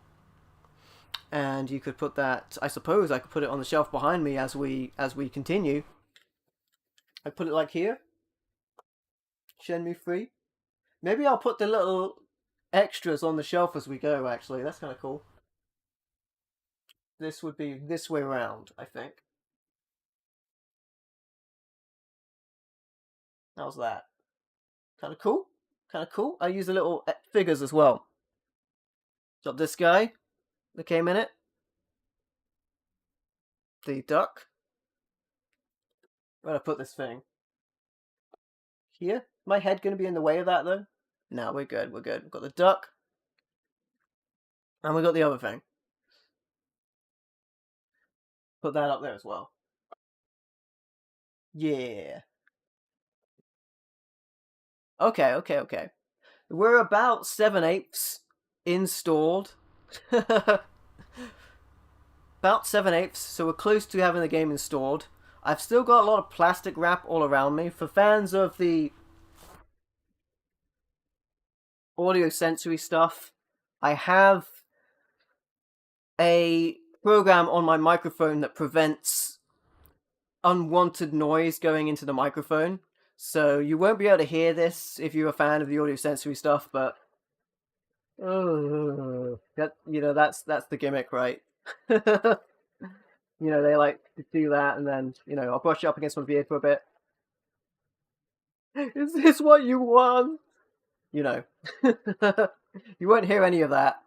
[SPEAKER 1] And you could put that. I suppose I could put it on the shelf behind me as we continue. I put it like here. Shenmue 3. Maybe I'll put the little extras on the shelf as we go. Actually, that's kind of cool. This would be this way around, I think. How's that? Kind of cool. Kind of cool. I use the little figures as well. Got this guy that came in it. The duck. Where do I put this thing? Here? My head going to be in the way of that though? No, we're good. We're good. We've got the duck. And we got the other thing. Put that up there as well. Yeah. Okay. We're about 7/8 installed. About 7/8, so we're close to having the game installed. I've still got a lot of plastic wrap all around me. For fans of the audio sensory stuff, I have a program on my microphone that prevents unwanted noise going into the microphone. So you won't be able to hear this if you're a fan of the audio sensory stuff, but that's the gimmick, right? They like to do that, and then I'll brush it up against my beard for a bit. Is this what you want? You won't hear any of that,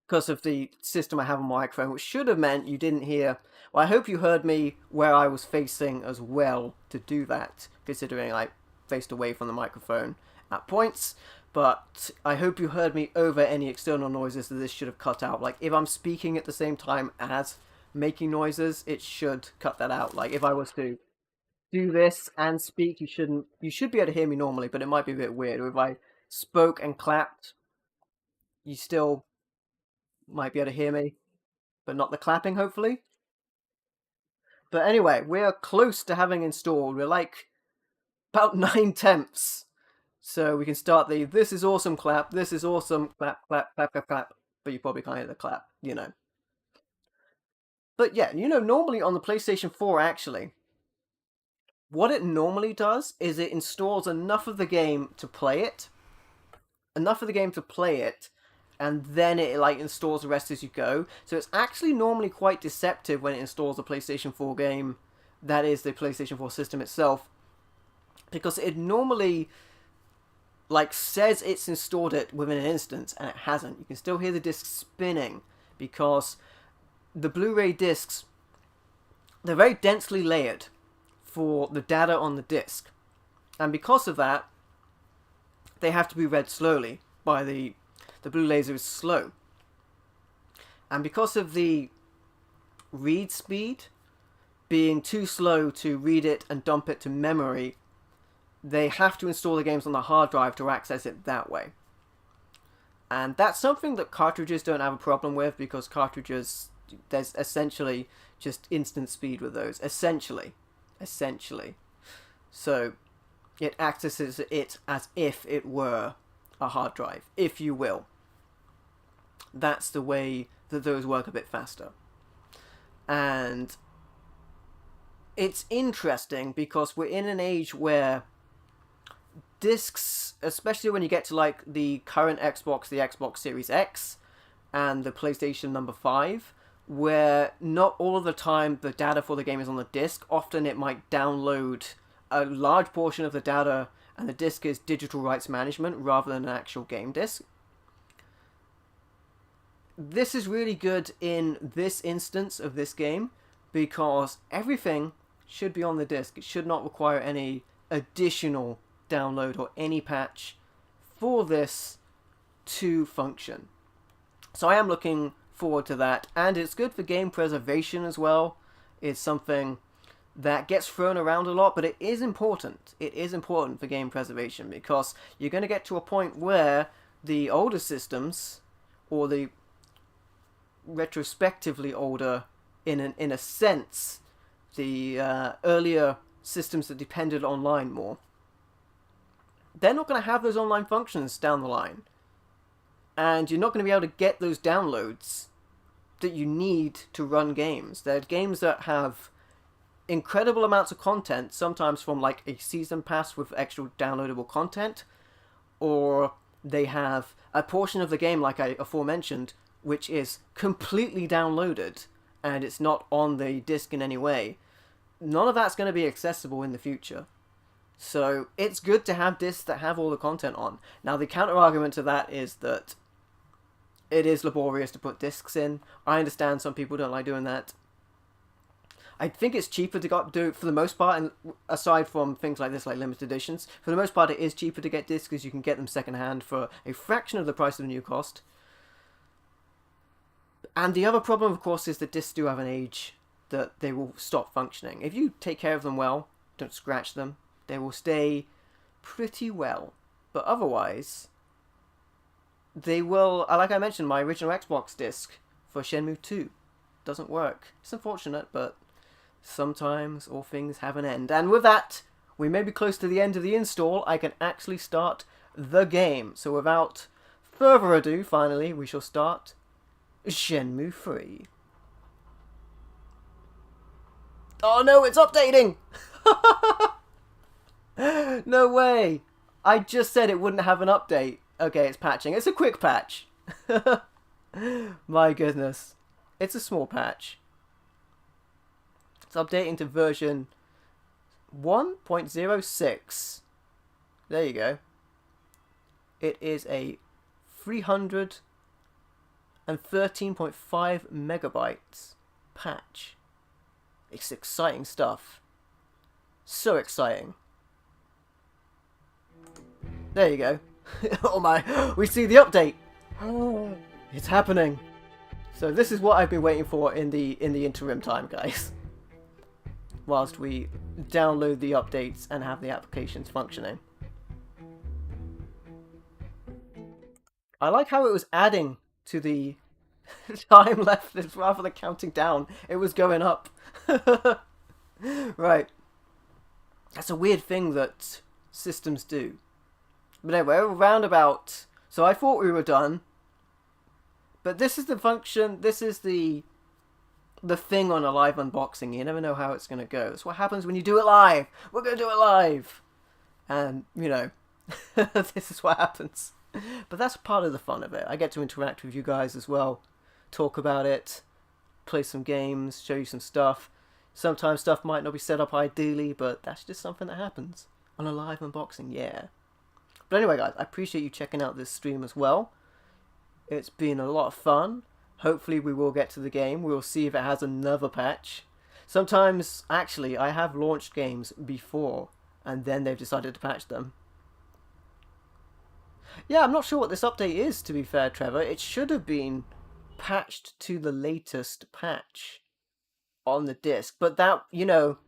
[SPEAKER 1] because of the system I have on my microphone, which should have meant you didn't hear. Well, I hope you heard me where I was facing as well to do that, considering I faced away from the microphone at points. But I hope you heard me over any external noises that this should have cut out. Like, if I'm speaking at the same time as making noises, it should cut that out. Like, if I was to do this and speak, you should be able to hear me normally, but it might be a bit weird. Or if I spoke and clapped, you still might be able to hear me, but not the clapping, hopefully. But anyway, we're close to having installed. We're like about 9/10. So we can start the "this is awesome" clap, "this is awesome" clap, clap, clap, clap, clap. But you probably can't hear the clap, But yeah, normally on the PlayStation 4, actually, what it normally does is it installs enough of the game to play it, and then it installs the rest as you go. So it's actually normally quite deceptive when it installs a PlayStation 4 game, that is the PlayStation 4 system itself, because it normally says it's installed it within an instant, and it hasn't. You can still hear the disc spinning, because the Blu-ray discs, they're very densely layered for the data on the disc, and because of that, they have to be read slowly. By the blue laser is slow, and because of the read speed being too slow to read it and dump it to memory, they have to install the games on the hard drive to access it that way. And that's something that cartridges don't have a problem with, because cartridges, there's essentially just instant speed with those. Essentially. So it accesses it as if it were a hard drive, if you will. That's the way that those work a bit faster. And it's interesting because we're in an age where discs, especially when you get to the current Xbox, the Xbox Series X, and the PlayStation number 5, where not all of the time the data for the game is on the disc. Often it might download a large portion of the data and the disc is digital rights management rather than an actual game disc. This is really good in this instance of this game because everything should be on the disc. It should not require any additional download or any patch for this to function. So I am looking forward to that, and it's good for game preservation as well. It's something that gets thrown around a lot, but it is important. It is important for game preservation because you're going to get to a point where the older systems, or the retrospectively older, in a sense, the earlier systems that depended online more, they're not going to have those online functions down the line. And you're not going to be able to get those downloads that you need to run games. They're games that have incredible amounts of content, sometimes from like a season pass with extra downloadable content, or they have a portion of the game, like I aforementioned, which is completely downloaded and it's not on the disc in any way. None of that's going to be accessible in the future. So it's good to have discs that have all the content on. Now the counter argument to that is that it is laborious to put discs in. I understand some people don't like doing that. I think it's cheaper to do it for the most part, and aside from things like this, like limited editions, for the most part it is cheaper to get discs because you can get them secondhand for a fraction of the price of the new cost. And the other problem, of course, is that discs do have an age that they will stop functioning. If you take care of them well, don't scratch them, they will stay pretty well. But otherwise, they will, like I mentioned, my original Xbox disc for Shenmue 2 doesn't work. It's unfortunate, but sometimes all things have an end. And with that, we may be close to the end of the install. I can actually start the game. So without further ado, finally, we shall start Shenmue 3. Oh no, it's updating! No way! I just said it wouldn't have an update. Okay, it's patching. It's a quick patch. My goodness. It's a small patch. It's updating to version 1.06. There you go. It is a 313.5 megabytes patch. It's exciting stuff. So exciting. There you go. Oh my, we see the update. It's happening. So this is what I've been waiting for in the interim time, guys. Whilst we download the updates and have the applications functioning. I like how it was adding to the time left rather than counting down. It was going up. Right. That's a weird thing that systems do. But anyway, roundabout. So I thought we were done. But this is the function, this is the thing on a live unboxing. You never know how it's going to go. It's what happens when you do it live. We're going to do it live. And, you know, this is what happens. But that's part of the fun of it. I get to interact with you guys as well. Talk about it. Play some games. Show you some stuff. Sometimes stuff might not be set up ideally, but that's just something that happens on a live unboxing, yeah. But anyway, guys, I appreciate you checking out this stream as well. It's been a lot of fun. Hopefully we will get to the game. We will see if it has another patch. Sometimes, actually, I have launched games before, and then they've decided to patch them. Yeah, I'm not sure what this update is, to be fair, Trevor. It should have been patched to the latest patch on the disc. But that, you know,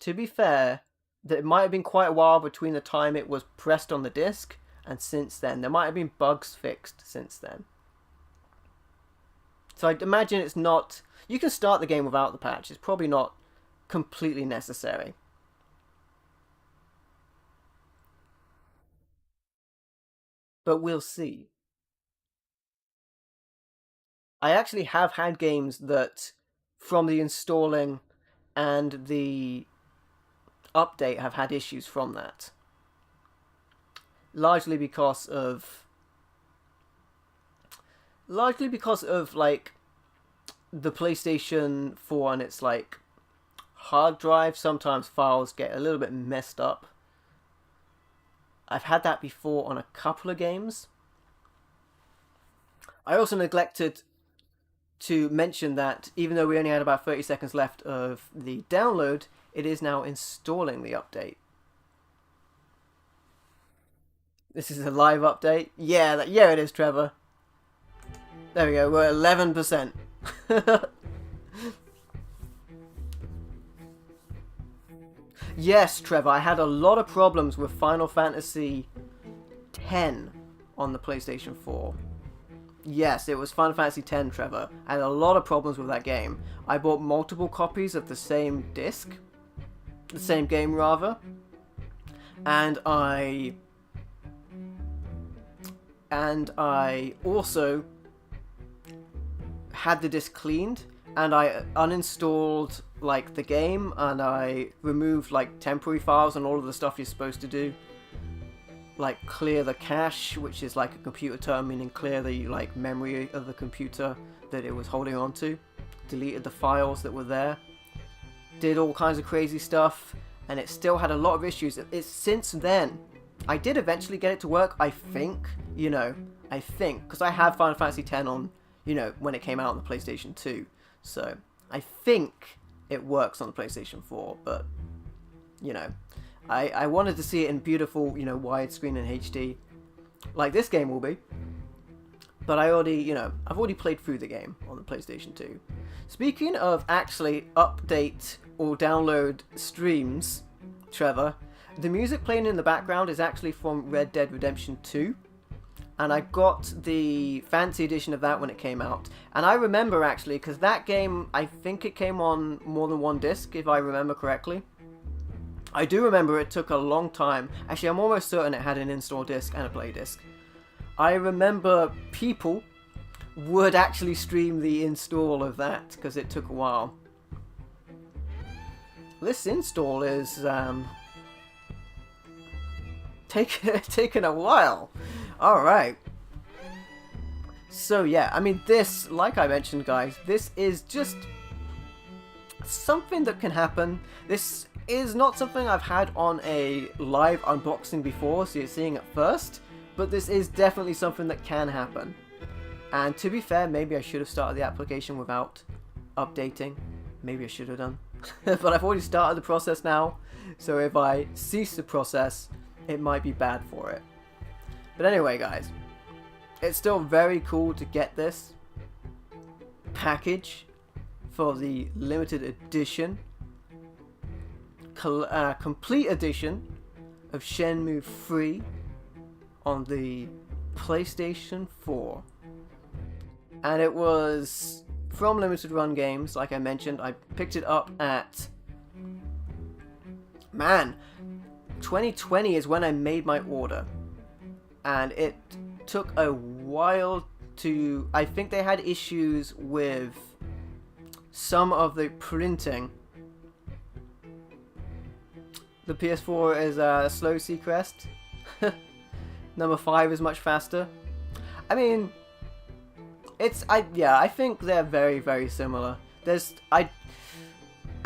[SPEAKER 1] to be fair, that it might have been quite a while between the time it was pressed on the disc and since then. There might have been bugs fixed since then. So I'd imagine it's not... You can start the game without the patch. It's probably not completely necessary. But we'll see. I actually have had games that, from the installing and the update, have had issues from that. Largely because of like the PlayStation 4 and its like hard drive. Sometimes files get a little bit messed up. I've had that before on a couple of games. I also neglected to mention that even though we only had about 30 seconds left of the download, it is now installing the update. This is a live update. Yeah, yeah, it is, Trevor. There we go. We're at 11%. Yes, Trevor. I had a lot of problems with Final Fantasy X on the PlayStation 4. Yes, it was Final Fantasy X, Trevor. I had a lot of problems with that game. I bought multiple copies of the same disc. The same game, rather. And I also had the disc cleaned, and I uninstalled like the game, and I removed like temporary files and all of the stuff you're supposed to do, like clear the cache, which is like a computer term meaning clear the like memory of the computer that it was holding on to, deleted the files that were there, did all kinds of crazy stuff, and it still had a lot of issues. It's since then I did eventually get it to work, I think, because I have Final Fantasy X on, when it came out on the PlayStation 2, so I think it works on the PlayStation 4, but, I wanted to see it in beautiful, widescreen and HD, like this game will be, but I've already played through the game on the PlayStation 2. Speaking of actually update or download streams, Trevor, the music playing in the background is actually from Red Dead Redemption 2. And I got the fancy edition of that when it came out. And I remember actually, because that game, I think it came on more than one disc, if I remember correctly. I do remember it took a long time. Actually, I'm almost certain it had an install disc and a play disc. I remember people would actually stream the install of that, because it took a while. This install is taken a while. Alright. So yeah, I mean this, like I mentioned guys, this is just something that can happen. This is not something I've had on a live unboxing before, so you're seeing it first, but this is definitely something that can happen. And to be fair, maybe I should have started the application without updating. Maybe I should have done. But I've already started the process now, so if I cease the process, it might be bad for it. But anyway guys, it's still very cool to get this package for the limited edition, complete edition of Shenmue 3 on the PlayStation 4. And it was from Limited Run Games, like I mentioned. I picked it up at... 2020 is when I made my order. And it took a while to... I think they had issues with some of the printing. The PS4 is a slow Seacrest. Number 5 is much faster. I mean... I think they're very, very similar. I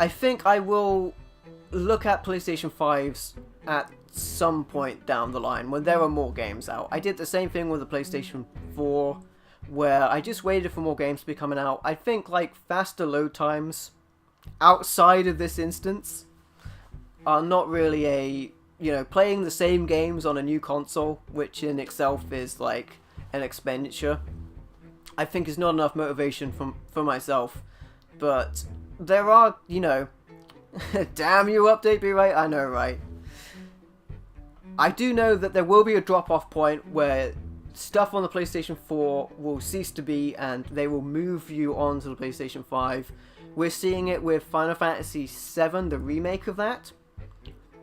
[SPEAKER 1] think I will look at PlayStation 5s at some point down the line when there are more games out. I did the same thing with the PlayStation 4, where I just waited for more games to be coming out. I think like faster load times outside of this instance are not really playing the same games on a new console, which in itself is like an expenditure, I think is not enough motivation for myself. But there are, damn you update be right, I know, right? I do know that there will be a drop-off point where stuff on the PlayStation 4 will cease to be and they will move you on to the PlayStation 5. We're seeing it with Final Fantasy VII, the remake of that.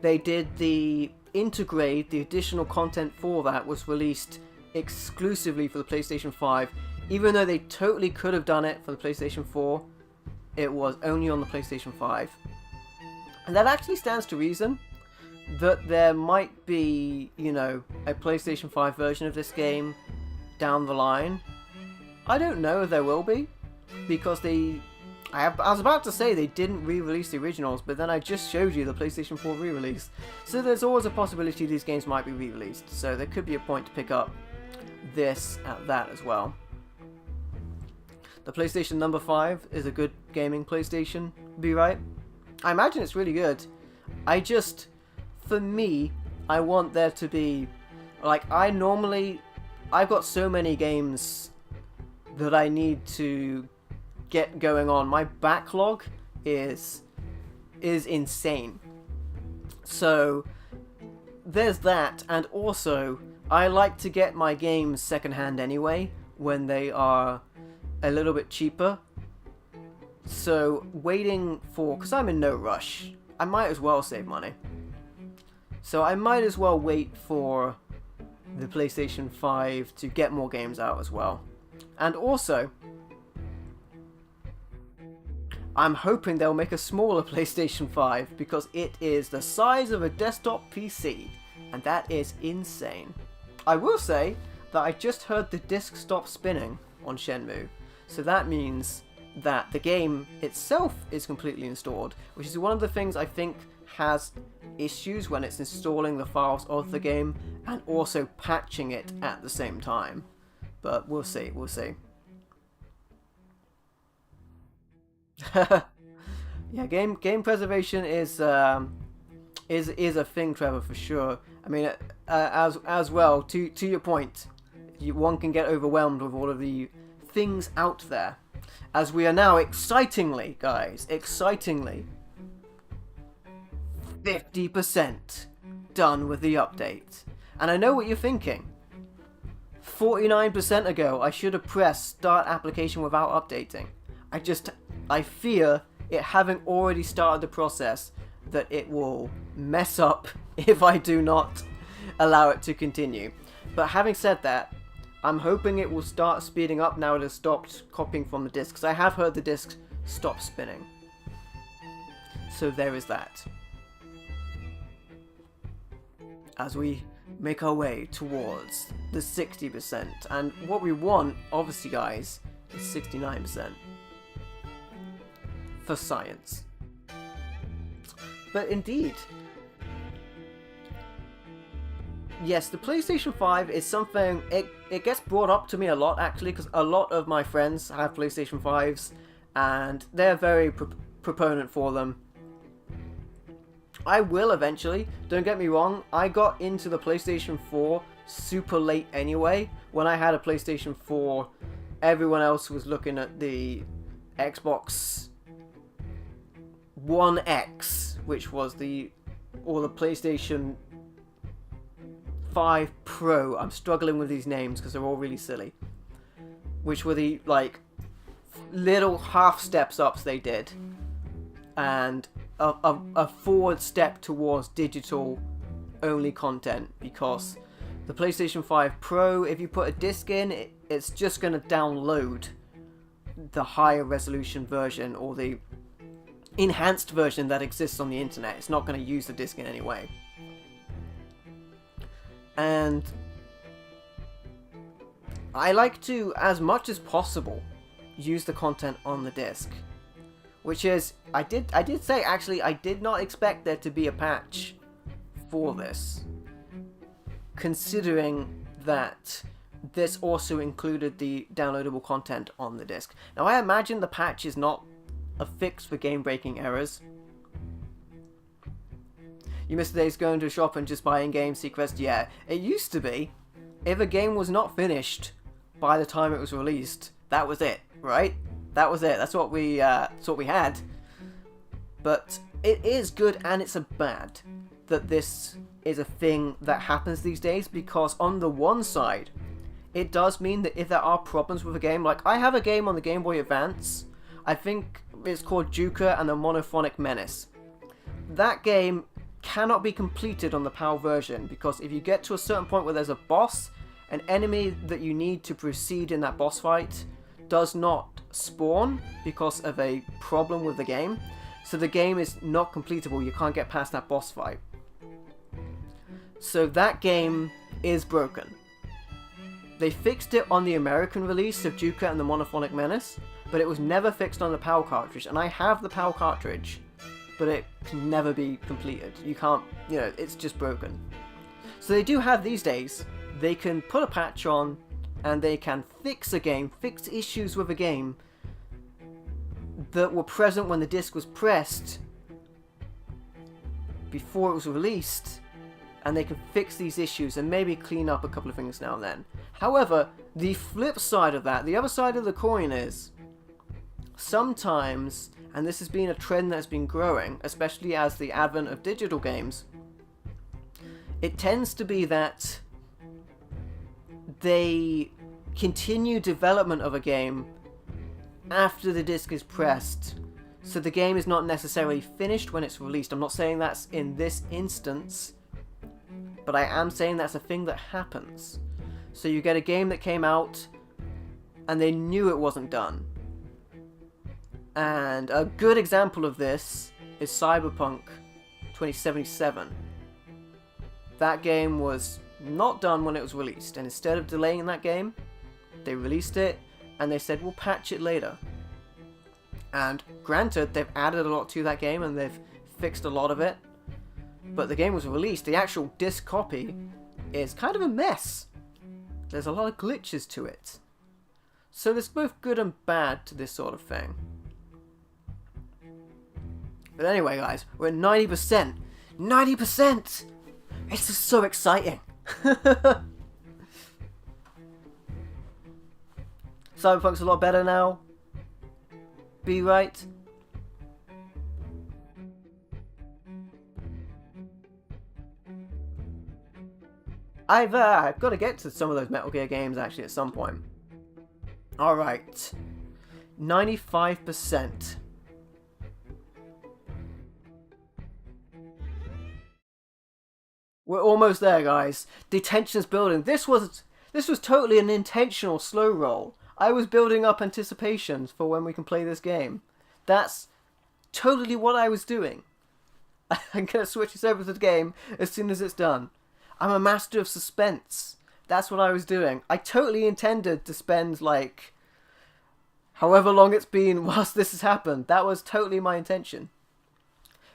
[SPEAKER 1] They did the Intergrade, the additional content for that was released exclusively for the PlayStation 5. Even though they totally could have done it for the PlayStation 4, it was only on the PlayStation 5. And that actually stands to reason that there might be, a PlayStation 5 version of this game down the line. I don't know if there will be, because they I was about to say they didn't re-release the originals, but then I just showed you the PlayStation 4 re-release. So there's always a possibility these games might be re-released. So there could be a point to pick up this at that as well. The PlayStation number 5 is a good gaming PlayStation, be right? I imagine it's really good. For me, I want there to be, like, I've got so many games that I need to get going on. My backlog is insane. So there's that, and also I like to get my games secondhand anyway when they are a little bit cheaper. So waiting for, because I'm in no rush, I might as well save money. So I might as well wait for the PlayStation 5 to get more games out as well. And also, I'm hoping they'll make a smaller PlayStation 5 because it is the size of a desktop PC, and that is insane. I will say that I just heard the disc stop spinning on Shenmue, so that means that the game itself is completely installed, which is one of the things I think has issues when it's installing the files of the game and also patching it at the same time. But we'll see, we'll see. Yeah, game preservation is a thing, Trevor, for sure. I mean, as well, to your point, one can get overwhelmed with all of the things out there. As we are now, excitingly, guys, 50% done with the update. And I know what you're thinking. 49% ago, I should have pressed start application without updating. I fear it having already started the process that it will mess up if I do not allow it to continue. But having said that, I'm hoping it will start speeding up now it has stopped copying from the disc, because I have heard the disc stop spinning. So there is that. As we make our way towards the 60%, and what we want, obviously guys, is 69%. For science. But indeed, yes, the PlayStation 5 is something, it gets brought up to me a lot actually, because a lot of my friends have PlayStation 5s and they're very proponent for them. I will eventually, don't get me wrong, I got into the PlayStation 4 super late anyway. When I had a PlayStation 4, everyone else was looking at the Xbox One X, which was the PlayStation 5 Pro. I'm struggling with these names because they're all really silly. Which were the, like, little half steps ups they did. And a forward step towards digital only content, because the PlayStation 5 Pro, if you put a disc in, it's just going to download the higher resolution version or the enhanced version that exists on the internet. It's not going to use the disc in any way. And I like to, as much as possible, use the content on the disc. Which is, I did say, actually, I did not expect there to be a patch for this. Considering that this also included the downloadable content on the disc. Now, I imagine the patch is not a fix for game-breaking errors. You miss the days going to a shop and just buying game secrets? Yeah, it used to be. If a game was not finished by the time it was released, that was it, right? That was it. That's what we had. But it is good and it's a bad that this is a thing that happens these days, because on the one side, it does mean that if there are problems with a game, like I have a game on the Game Boy Advance, I think it's called Juka and the Monophonic Menace. That game cannot be completed on the PAL version, because if you get to a certain point where there's a boss, an enemy that you need to proceed in that boss fight does not spawn because of a problem with the game. So the game is not completable, you can't get past that boss fight. So that game is broken. They fixed it on the American release of Juka and the Monophonic Menace, but it was never fixed on the PAL cartridge. And I have the PAL cartridge, but it can never be completed. You can't, you know, it's just broken. So they do have these days, they can put a patch on and they can fix a game, fix issues with a game that were present when the disc was pressed before it was released, and they can fix these issues and maybe clean up a couple of things now and then. However, the flip side of that, the other side of the coin is, sometimes, and this has been a trend that's been growing, especially as the advent of digital games, it tends to be that they continue development of a game after the disc is pressed. So the game is not necessarily finished when it's released. I'm not saying that's in this instance, but I am saying that's a thing that happens. So you get a game that came out and they knew it wasn't done. And a good example of this is Cyberpunk 2077. That game was not done when it was released, and instead of delaying that game, they released it and they said we'll patch it later. And granted, they've added a lot to that game and they've fixed a lot of it, but the game was released. The actual disc copy is kind of a mess. There's a lot of glitches to it. So there's both good and bad to this sort of thing. But anyway, guys, we're at 90%. 90%! It's just so exciting. Cyberpunk's a lot better now. Be right. I've got to get to some of those Metal Gear games actually at some point. Alright. 95%. We're almost there, guys. The tension's building. This was totally an intentional slow roll. I was building up anticipations for when we can play this game. That's totally what I was doing. I'm going to switch this over to the game as soon as it's done. I'm a master of suspense. That's what I was doing. I totally intended to spend, like, however long it's been whilst this has happened. That was totally my intention.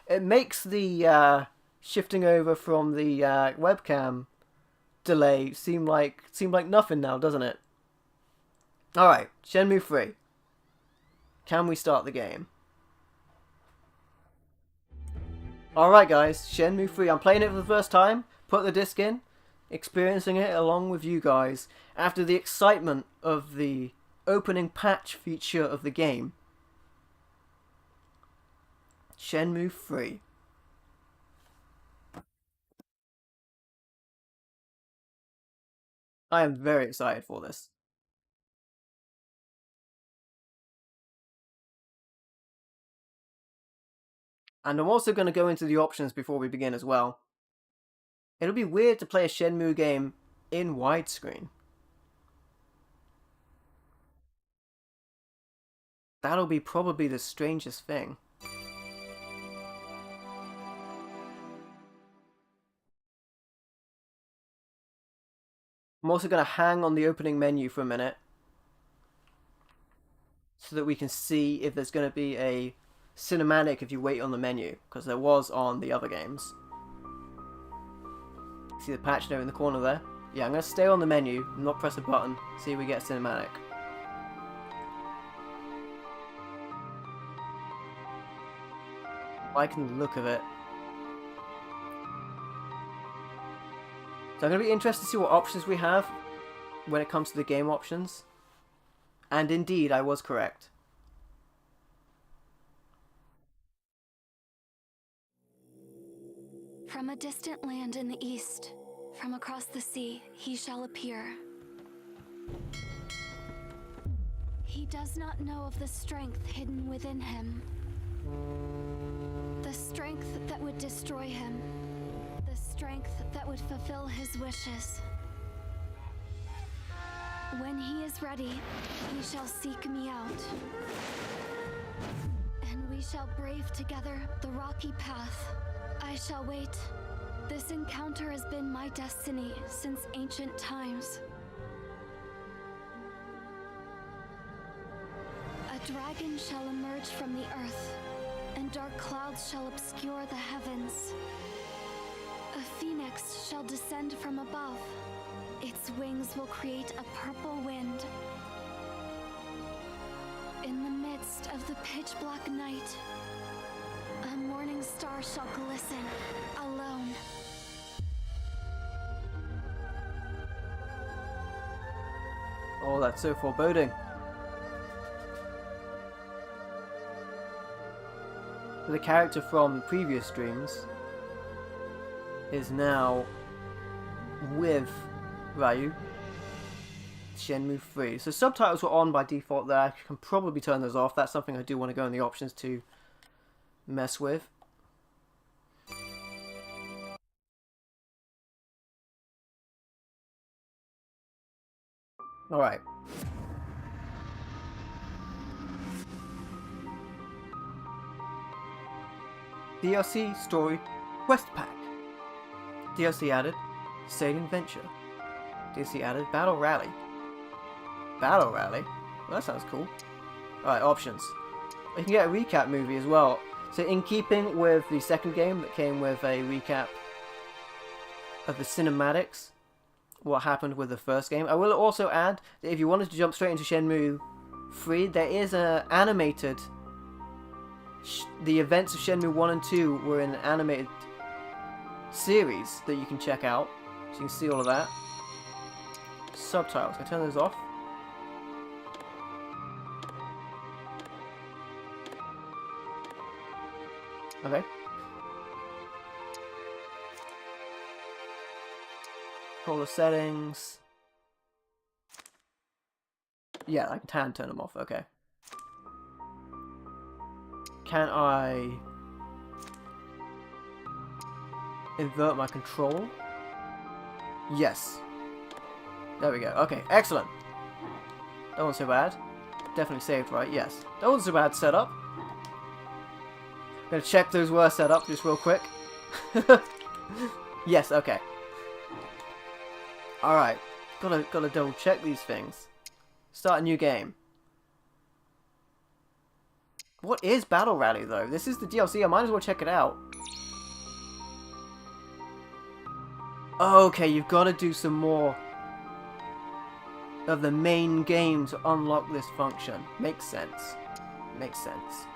[SPEAKER 1] It makes the shifting over from the webcam delay seem like nothing now, doesn't it? Alright, Shenmue 3. Can we start the game? Alright guys, Shenmue 3. I'm playing it for the first time. Put the disc in. Experiencing it along with you guys. After the excitement of the opening patch feature of the game. Shenmue 3. I am very excited for this. And I'm also going to go into the options before we begin as well. It'll be weird to play a Shenmue game in widescreen. That'll be probably the strangest thing. I'm also going to hang on the opening menu for a minute so that we can see if there's going to be a cinematic if you wait on the menu, because there was on the other games. See the patch note in the corner there? Yeah, I'm going to stay on the menu, not press a button, see if we get a cinematic. I like the look of it. So I'm going to be interested to see what options we have when it comes to the game options. And indeed, I was correct.
[SPEAKER 2] From a distant land in the east, from across the sea, he shall appear. He does not know of the strength hidden within him. The strength that would destroy him. The strength that would fulfill his wishes. When he is ready, he shall seek me out. And we shall brave together the rocky path. I shall wait. This encounter has been my destiny since ancient times. A dragon shall emerge from the earth, and dark clouds shall obscure the heavens. A phoenix shall descend from above. Its wings will create a purple wind. In the midst of the pitch-black night, a morning star shall glisten, alone.
[SPEAKER 1] Oh, that's so foreboding. The character from previous streams is now with Ryu. Shenmue 3. So subtitles were on by default there. I can probably turn those off. That's something I do want to go in the options to mess with. Alright. DLC Story Quest Pack. DLC added Sailing Venture. DLC added Battle Rally. Battle Rally? Well, that sounds cool. Alright, options. You can get a recap movie as well. So in keeping with the second game that came with a recap of the cinematics, what happened with the first game, I will also add that if you wanted to jump straight into Shenmue 3, there is a animated... the events of Shenmue 1 and 2 were in an animated series that you can check out. So you can see all of that. Subtitles. Can I turn those off? Okay. Controller settings. Yeah, I can turn them off. Okay. Can I invert my control? Yes. There we go. Okay, excellent. That wasn't so bad. Definitely saved, right? Yes. That wasn't so bad setup. I'm gonna check those were set up just real quick. Yes, okay. Alright. Gotta double check these things. Start a new game. What is Battle Rally though? This is the DLC, I might as well check it out. Okay, you've gotta do some more of the main game to unlock this function. Makes sense. Makes sense.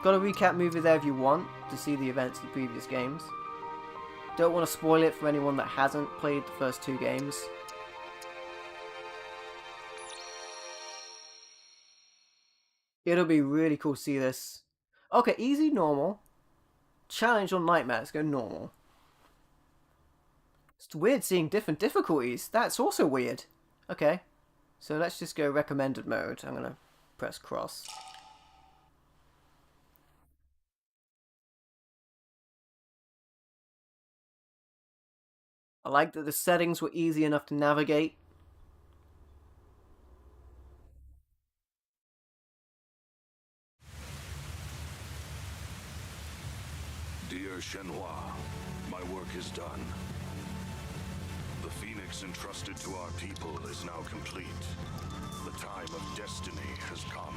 [SPEAKER 1] Got a recap movie there if you want to see the events of the previous games. Don't want to spoil it for anyone that hasn't played the first two games. It'll be really cool to see this. Okay, easy, normal. Challenge or nightmare. Let's go normal. It's weird seeing different difficulties. That's also weird. Okay. So let's just go recommended mode. I'm going to press cross. I like that the settings were easy enough to navigate.
[SPEAKER 3] Dear Shenhua, my work is done. The phoenix entrusted to our people is now complete. The time of destiny has come.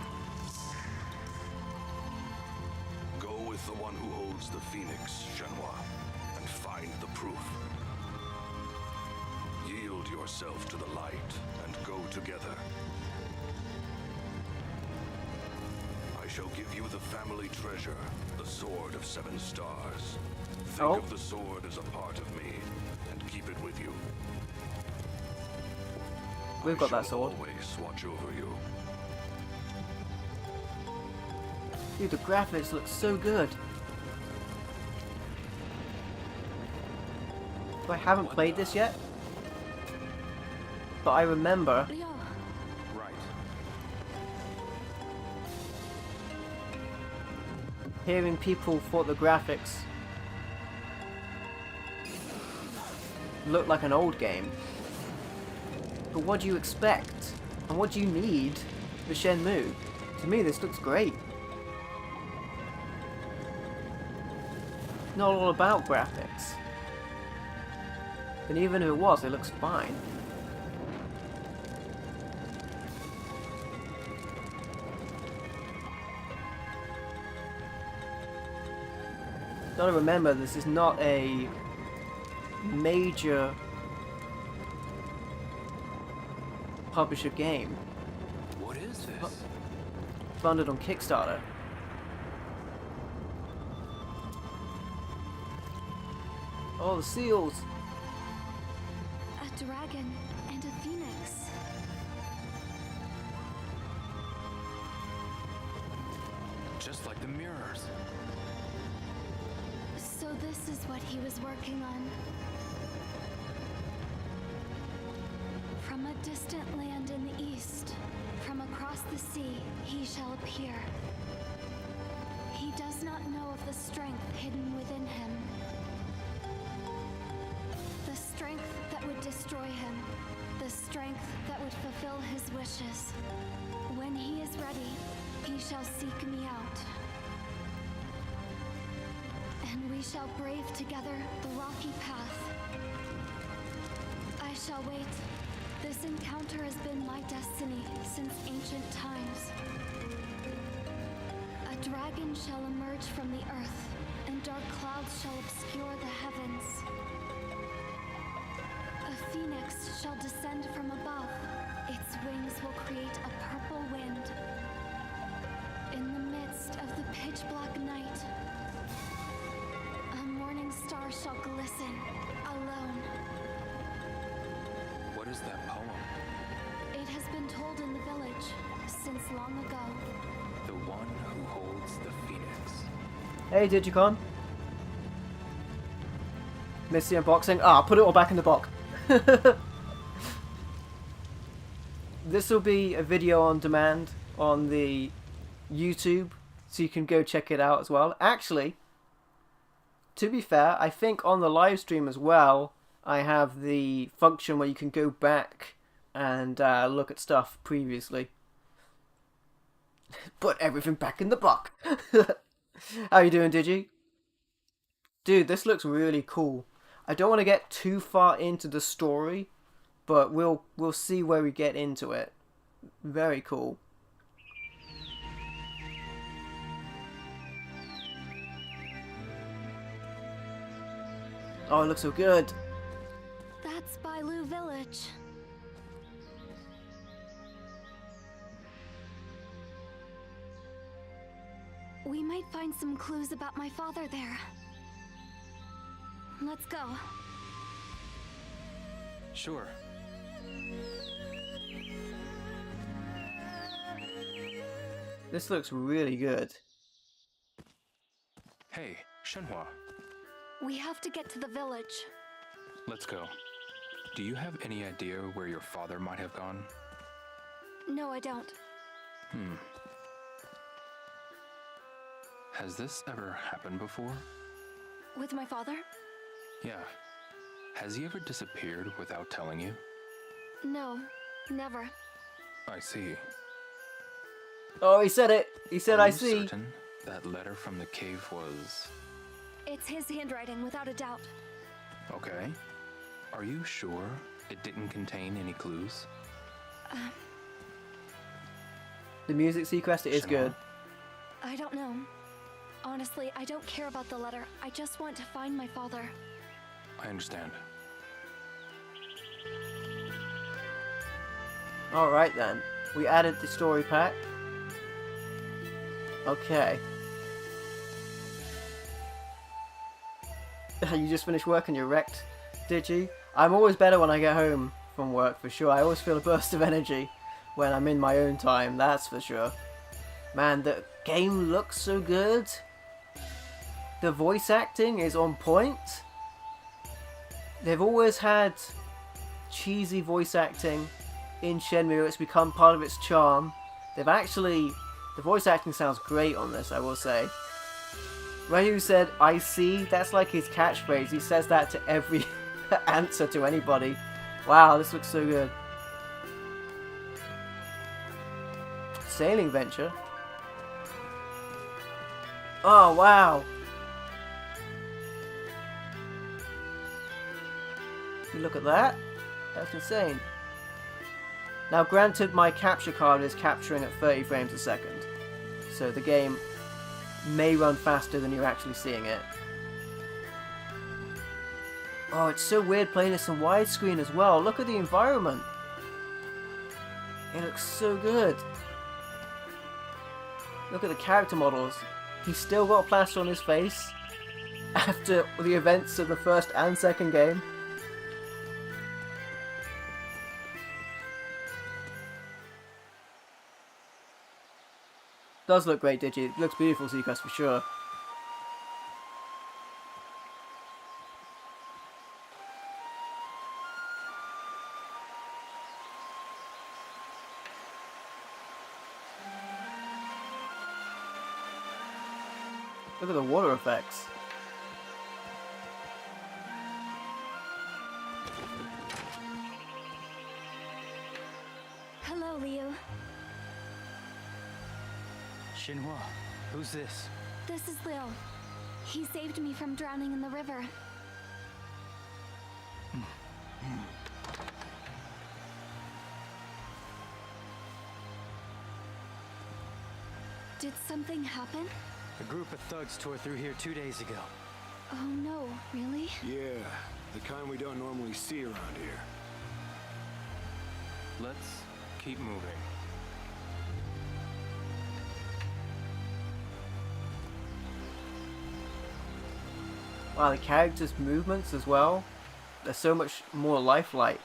[SPEAKER 3] Go with the one who holds the phoenix, Shenhua, and find the proof. Yield yourself to the light and go together. I shall give you the family treasure, the Sword of Seven Stars. Think of the sword as a part of me, and keep it with you.
[SPEAKER 1] We've got that sword.
[SPEAKER 3] Always watch over you.
[SPEAKER 1] Dude, the graphics look so good. I haven't played this yet, but I remember hearing people thought the graphics looked like an old game. But what do you expect? And what do you need for Shenmue? To me, this looks great. Not all about graphics. And even if it was, it looks fine. Gotta remember, this is not a major publisher game.
[SPEAKER 4] What is this?
[SPEAKER 1] Funded on Kickstarter. Oh, the seals!
[SPEAKER 2] A dragon and a phoenix.
[SPEAKER 4] Just like the mirrors.
[SPEAKER 2] So this is what he was working on. From a distant land in the east, from across the sea, he shall appear. He does not know of the strength hidden within him. The strength that would destroy him. The strength that would fulfill his wishes. When he is ready, he shall seek me out. And we shall brave together the rocky path. I shall wait. This encounter has been my destiny since ancient times. A dragon shall emerge from the earth, and dark clouds shall obscure the heavens. A phoenix shall descend from above. Its wings will create a purple wind. In the midst of the pitch-black night, a morning star shall glisten, alone.
[SPEAKER 4] What is that poem?
[SPEAKER 2] It has been told in the village since long ago.
[SPEAKER 4] The one who holds the phoenix.
[SPEAKER 1] Hey, Digicon. Missed the unboxing. Ah, put it all back in the box. This will be a video on demand on the YouTube, so you can go check it out as well. Actually, to be fair, I think on the live stream as well, I have the function where you can go back and look at stuff previously. Put everything back in the box. How you doing, Digi? Dude, this looks really cool. I don't want to get too far into the story, but we'll see where we get into it. Very cool. Oh, it looks so good.
[SPEAKER 2] That's Bailu Village. We might find some clues about my father there. Let's go.
[SPEAKER 4] Sure.
[SPEAKER 1] This looks really good.
[SPEAKER 4] Hey, Shenhua.
[SPEAKER 2] We have to get to the village.
[SPEAKER 4] Let's go. Do you have any idea where your father might have gone?
[SPEAKER 2] No, I don't.
[SPEAKER 4] Has this ever happened before?
[SPEAKER 2] With my father?
[SPEAKER 4] Yeah. Has he ever disappeared without telling you?
[SPEAKER 2] No, never.
[SPEAKER 4] I see.
[SPEAKER 1] Oh, he said it. He said,
[SPEAKER 4] Are
[SPEAKER 1] I
[SPEAKER 4] you
[SPEAKER 1] see.
[SPEAKER 4] certain that letter from the cave was...
[SPEAKER 2] It's his handwriting, without a doubt.
[SPEAKER 4] Okay. Are you sure it didn't contain any clues?
[SPEAKER 1] The music sequester is
[SPEAKER 4] Shenhua?
[SPEAKER 1] good.
[SPEAKER 2] I don't know. Honestly, I don't care about the letter. I just want to find my father.
[SPEAKER 4] I understand.
[SPEAKER 1] Alright then. We added the story pack. Okay. You just finished work and you're wrecked, did you? I'm always better when I get home from work, for sure. I always feel a burst of energy when I'm in my own time, that's for sure. Man, the game looks so good. The voice acting is on point. They've always had cheesy voice acting in Shenmue. It's become part of its charm. They've actually... The voice acting sounds great on this, I will say. Ryu said, I see. That's like his catchphrase. He says that to every answer to anybody. Wow, this looks so good. Sailing venture. Oh, wow. You look at that. That's insane. Now, granted, my capture card is capturing at 30 frames a second. So the game may run faster than you're actually seeing it. Oh, it's so weird playing this in widescreen as well. Look at the environment. It looks so good. Look at the character models. He's still got a plaster on his face after the events of the first and second game. Does look great, Digi. It looks beautiful, Seacrest, for sure. Look at the water effects.
[SPEAKER 2] Hello, Liu.
[SPEAKER 5] Shenmue, who's this?
[SPEAKER 2] This is Liu. He saved me from drowning in the river. Did something happen?
[SPEAKER 5] A group of thugs tore through here 2 days ago.
[SPEAKER 2] Oh no, really?
[SPEAKER 6] Yeah, the kind we don't normally see around here.
[SPEAKER 4] Let's keep moving.
[SPEAKER 1] Wow, the characters' movements as well. They're so much more lifelike.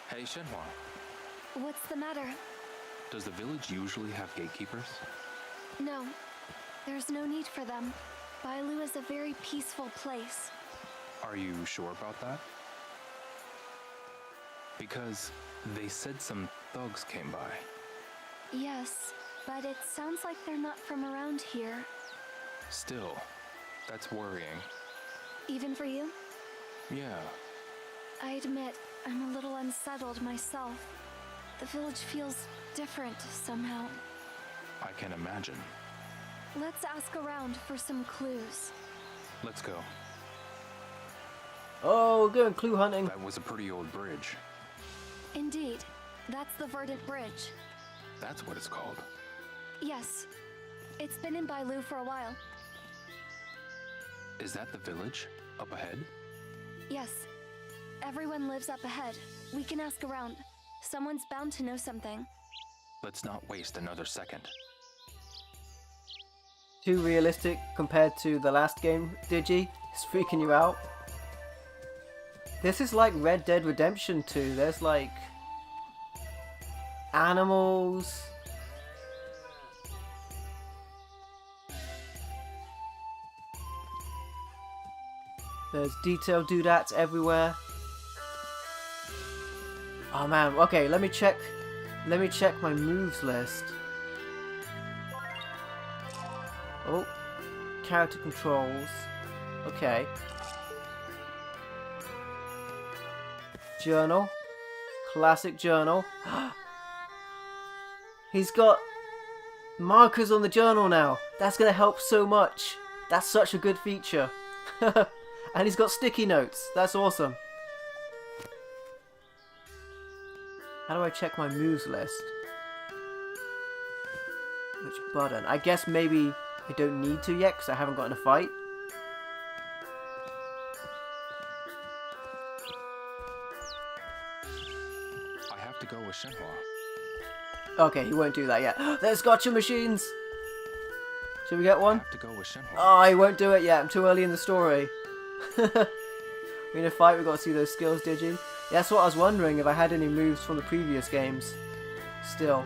[SPEAKER 4] Hey, Shenhua.
[SPEAKER 2] What's the matter?
[SPEAKER 4] Does the village usually have gatekeepers?
[SPEAKER 2] No, there's no need for them. Bailu is a very peaceful place.
[SPEAKER 4] Are you sure about that? Because they said some thugs came by.
[SPEAKER 2] Yes, but it sounds like they're not from around here.
[SPEAKER 4] Still, that's worrying.
[SPEAKER 2] Even for you?
[SPEAKER 4] Yeah.
[SPEAKER 2] I admit, I'm a little unsettled myself. The village feels different somehow.
[SPEAKER 4] I can imagine.
[SPEAKER 2] Let's ask around for some clues.
[SPEAKER 4] Let's go.
[SPEAKER 1] Oh, we're going clue hunting.
[SPEAKER 4] That was a pretty old bridge.
[SPEAKER 2] Indeed, that's the Verdant Bridge.
[SPEAKER 4] That's what it's called.
[SPEAKER 2] Yes, it's been in Bailu for a while.
[SPEAKER 4] Is that the village? Up ahead?
[SPEAKER 2] Yes, everyone lives up ahead. We can ask around. Someone's bound to know something.
[SPEAKER 4] Let's not waste another second.
[SPEAKER 1] Too realistic compared to the last game, Digi. It's freaking you out. This is like Red Dead Redemption 2. There's like animals. There's detailed doodads everywhere. Oh man, okay, let me check my moves list. Oh, character controls. Okay. Journal. Classic journal. He's got markers on the journal now. That's gonna help so much. That's such a good feature. And he's got sticky notes. That's awesome. How do I check my moves list? Which button? I guess maybe I don't need to yet because I haven't got in a fight.
[SPEAKER 4] I have to go with Shenhua.
[SPEAKER 1] Okay, he won't do that yet. There's gotcha machines! Should we get
[SPEAKER 4] I
[SPEAKER 1] one?
[SPEAKER 4] have to go with Shenhua.
[SPEAKER 1] Oh, he won't do it yet. I'm too early in the story. We're in a fight, we've got to see those skills, Digi. Yeah, that's what I was wondering, if I had any moves from the previous games. Still.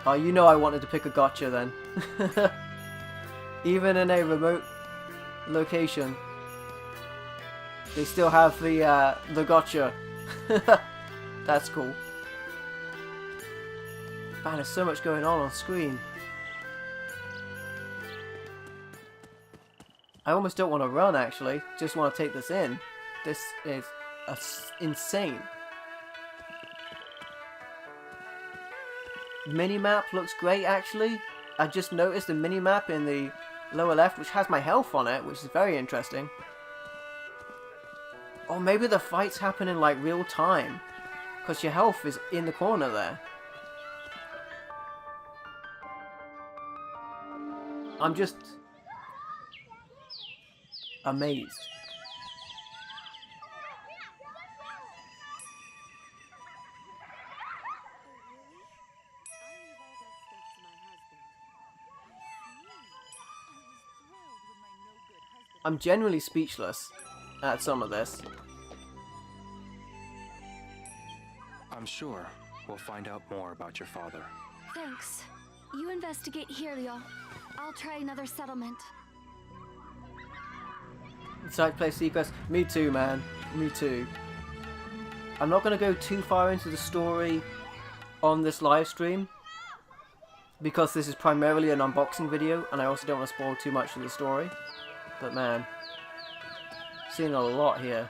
[SPEAKER 1] Oh, you know I wanted to pick a gotcha then. Even in a remote location, they still have the gotcha. That's cool. Man, there's so much going on screen. I almost don't want to run, actually. Just want to take this in. This is insane. Minimap looks great, actually. I just noticed a minimap in the lower left, which has my health on it, which is very interesting. Or maybe the fights happen in, like, real time. Because your health is in the corner there. I'm just amazed. I'm genuinely speechless at some of this.
[SPEAKER 4] I'm sure we'll find out more about your father.
[SPEAKER 2] Thanks. You investigate here, Leo. I'll try another settlement.
[SPEAKER 1] Decide to play Sequest? Me too, man. Me too. I'm not going to go too far into the story on this live stream, because this is primarily an unboxing video, and I also don't want to spoil too much of the story. But man, seeing a lot here.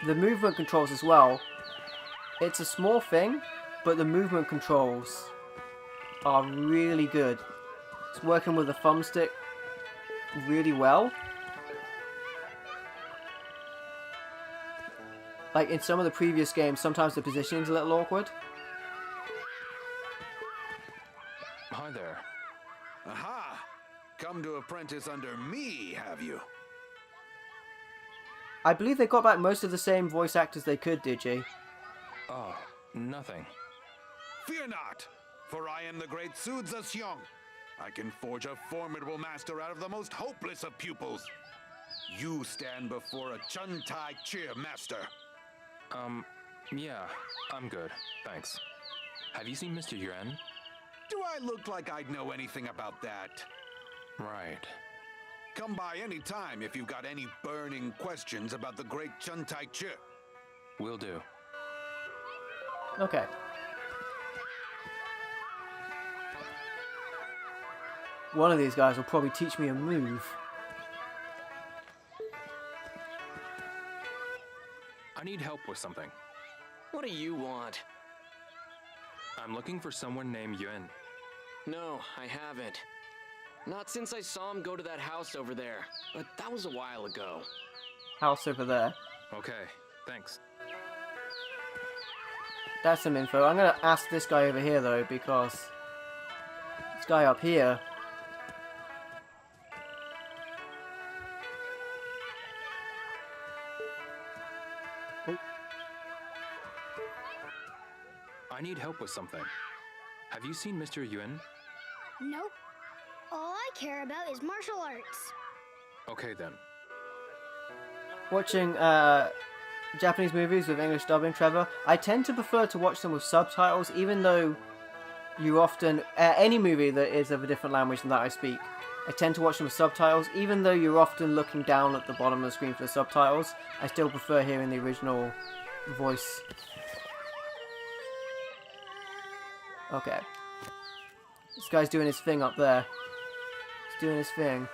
[SPEAKER 1] The movement controls as well. It's a small thing, but the movement controls are really good. It's working with the thumbstick really well. Like in some of the previous games, sometimes the positioning's a little awkward.
[SPEAKER 4] Hi there.
[SPEAKER 6] Aha! Come to apprentice under me, have you?
[SPEAKER 1] I believe they got back most of the same voice actors they could, Digi.
[SPEAKER 4] Oh, nothing.
[SPEAKER 6] Fear not, for I am the great Suza Xiong. I can forge a formidable master out of the most hopeless of pupils. You stand before a Chuntai Cheer master.
[SPEAKER 4] Yeah, I'm good, thanks. Have you seen Mr. Yuan?
[SPEAKER 6] Do I look like I'd know anything about that?
[SPEAKER 4] Right.
[SPEAKER 6] Come by any time if you've got any burning questions about the great Chuntai Cheer.
[SPEAKER 4] Will do.
[SPEAKER 1] Okay. One of these guys will probably teach me a move.
[SPEAKER 4] I need help with something.
[SPEAKER 7] What do you want?
[SPEAKER 4] I'm looking for someone named Yuan.
[SPEAKER 7] No, I haven't. Not since I saw him go to that house over there. But that was a while ago.
[SPEAKER 1] House over there.
[SPEAKER 4] Okay, thanks.
[SPEAKER 1] That's some info. I'm gonna ask this guy over here though, because this guy up here.
[SPEAKER 4] I need help with something. Have you seen Mr. Yuan?
[SPEAKER 8] Nope. All I care about is martial arts.
[SPEAKER 4] Okay then.
[SPEAKER 1] Watching Japanese movies with English dubbing, Trevor, I tend to prefer to watch them with subtitles, even though you often... any movie that is of a different language than that I speak, I tend to watch them with subtitles, even though you're often looking down at the bottom of the screen for the subtitles. I still prefer hearing the original voice. Okay. This guy's doing his thing up there. He's doing his thing.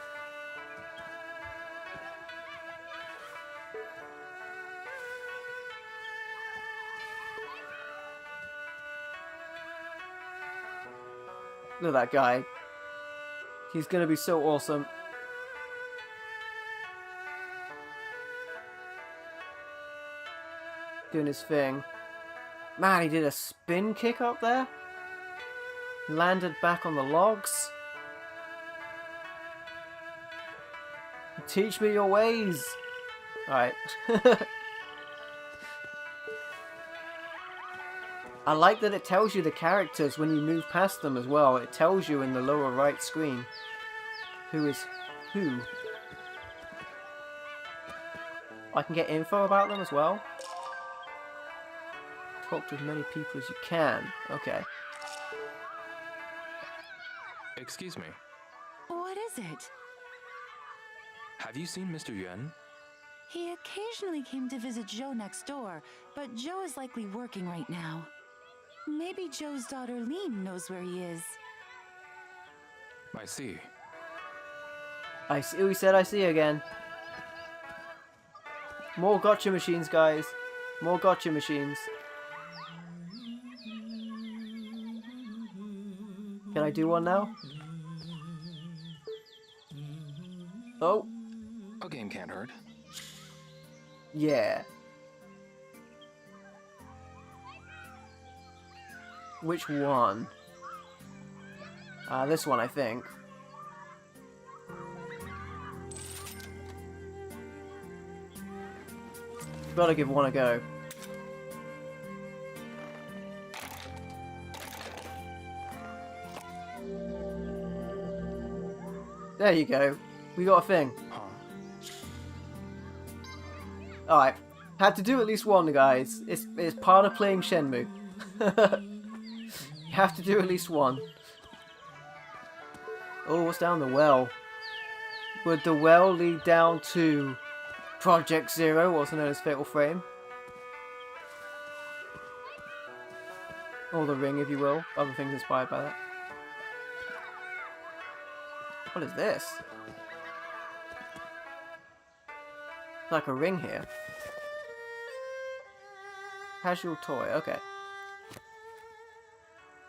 [SPEAKER 1] Look at that guy. He's gonna be so awesome. Doing his thing. Man, he did a spin kick up there. Landed back on the logs. Teach me your ways. Alright. I like that it tells you the characters when you move past them as well. It tells you in the lower right screen who is who. I can get info about them as well. Talk to as many people as you can. Okay.
[SPEAKER 4] Excuse me.
[SPEAKER 9] What is it?
[SPEAKER 4] Have you seen Mr. Yuan?
[SPEAKER 9] He occasionally came to visit Joe next door, but Joe is likely working right now. Maybe Joe's daughter Lean knows where he is.
[SPEAKER 4] I see.
[SPEAKER 1] I see. We said I see again. More gotcha machines, guys. More gotcha machines. Can I do one now? Oh.
[SPEAKER 4] A game can't hurt.
[SPEAKER 1] Yeah. Which one? This one, I think. Gotta give one a go. There you go. We got a thing.
[SPEAKER 4] Huh?
[SPEAKER 1] Alright. Had to do at least one, guys. It's part of playing Shenmue. You have to do at least one. Oh, what's down the well? Would the well lead down to Project Zero, also known as Fatal Frame? Or the ring, if you will. Other things inspired by that. What is this? Like a ring here. Casual toy, okay.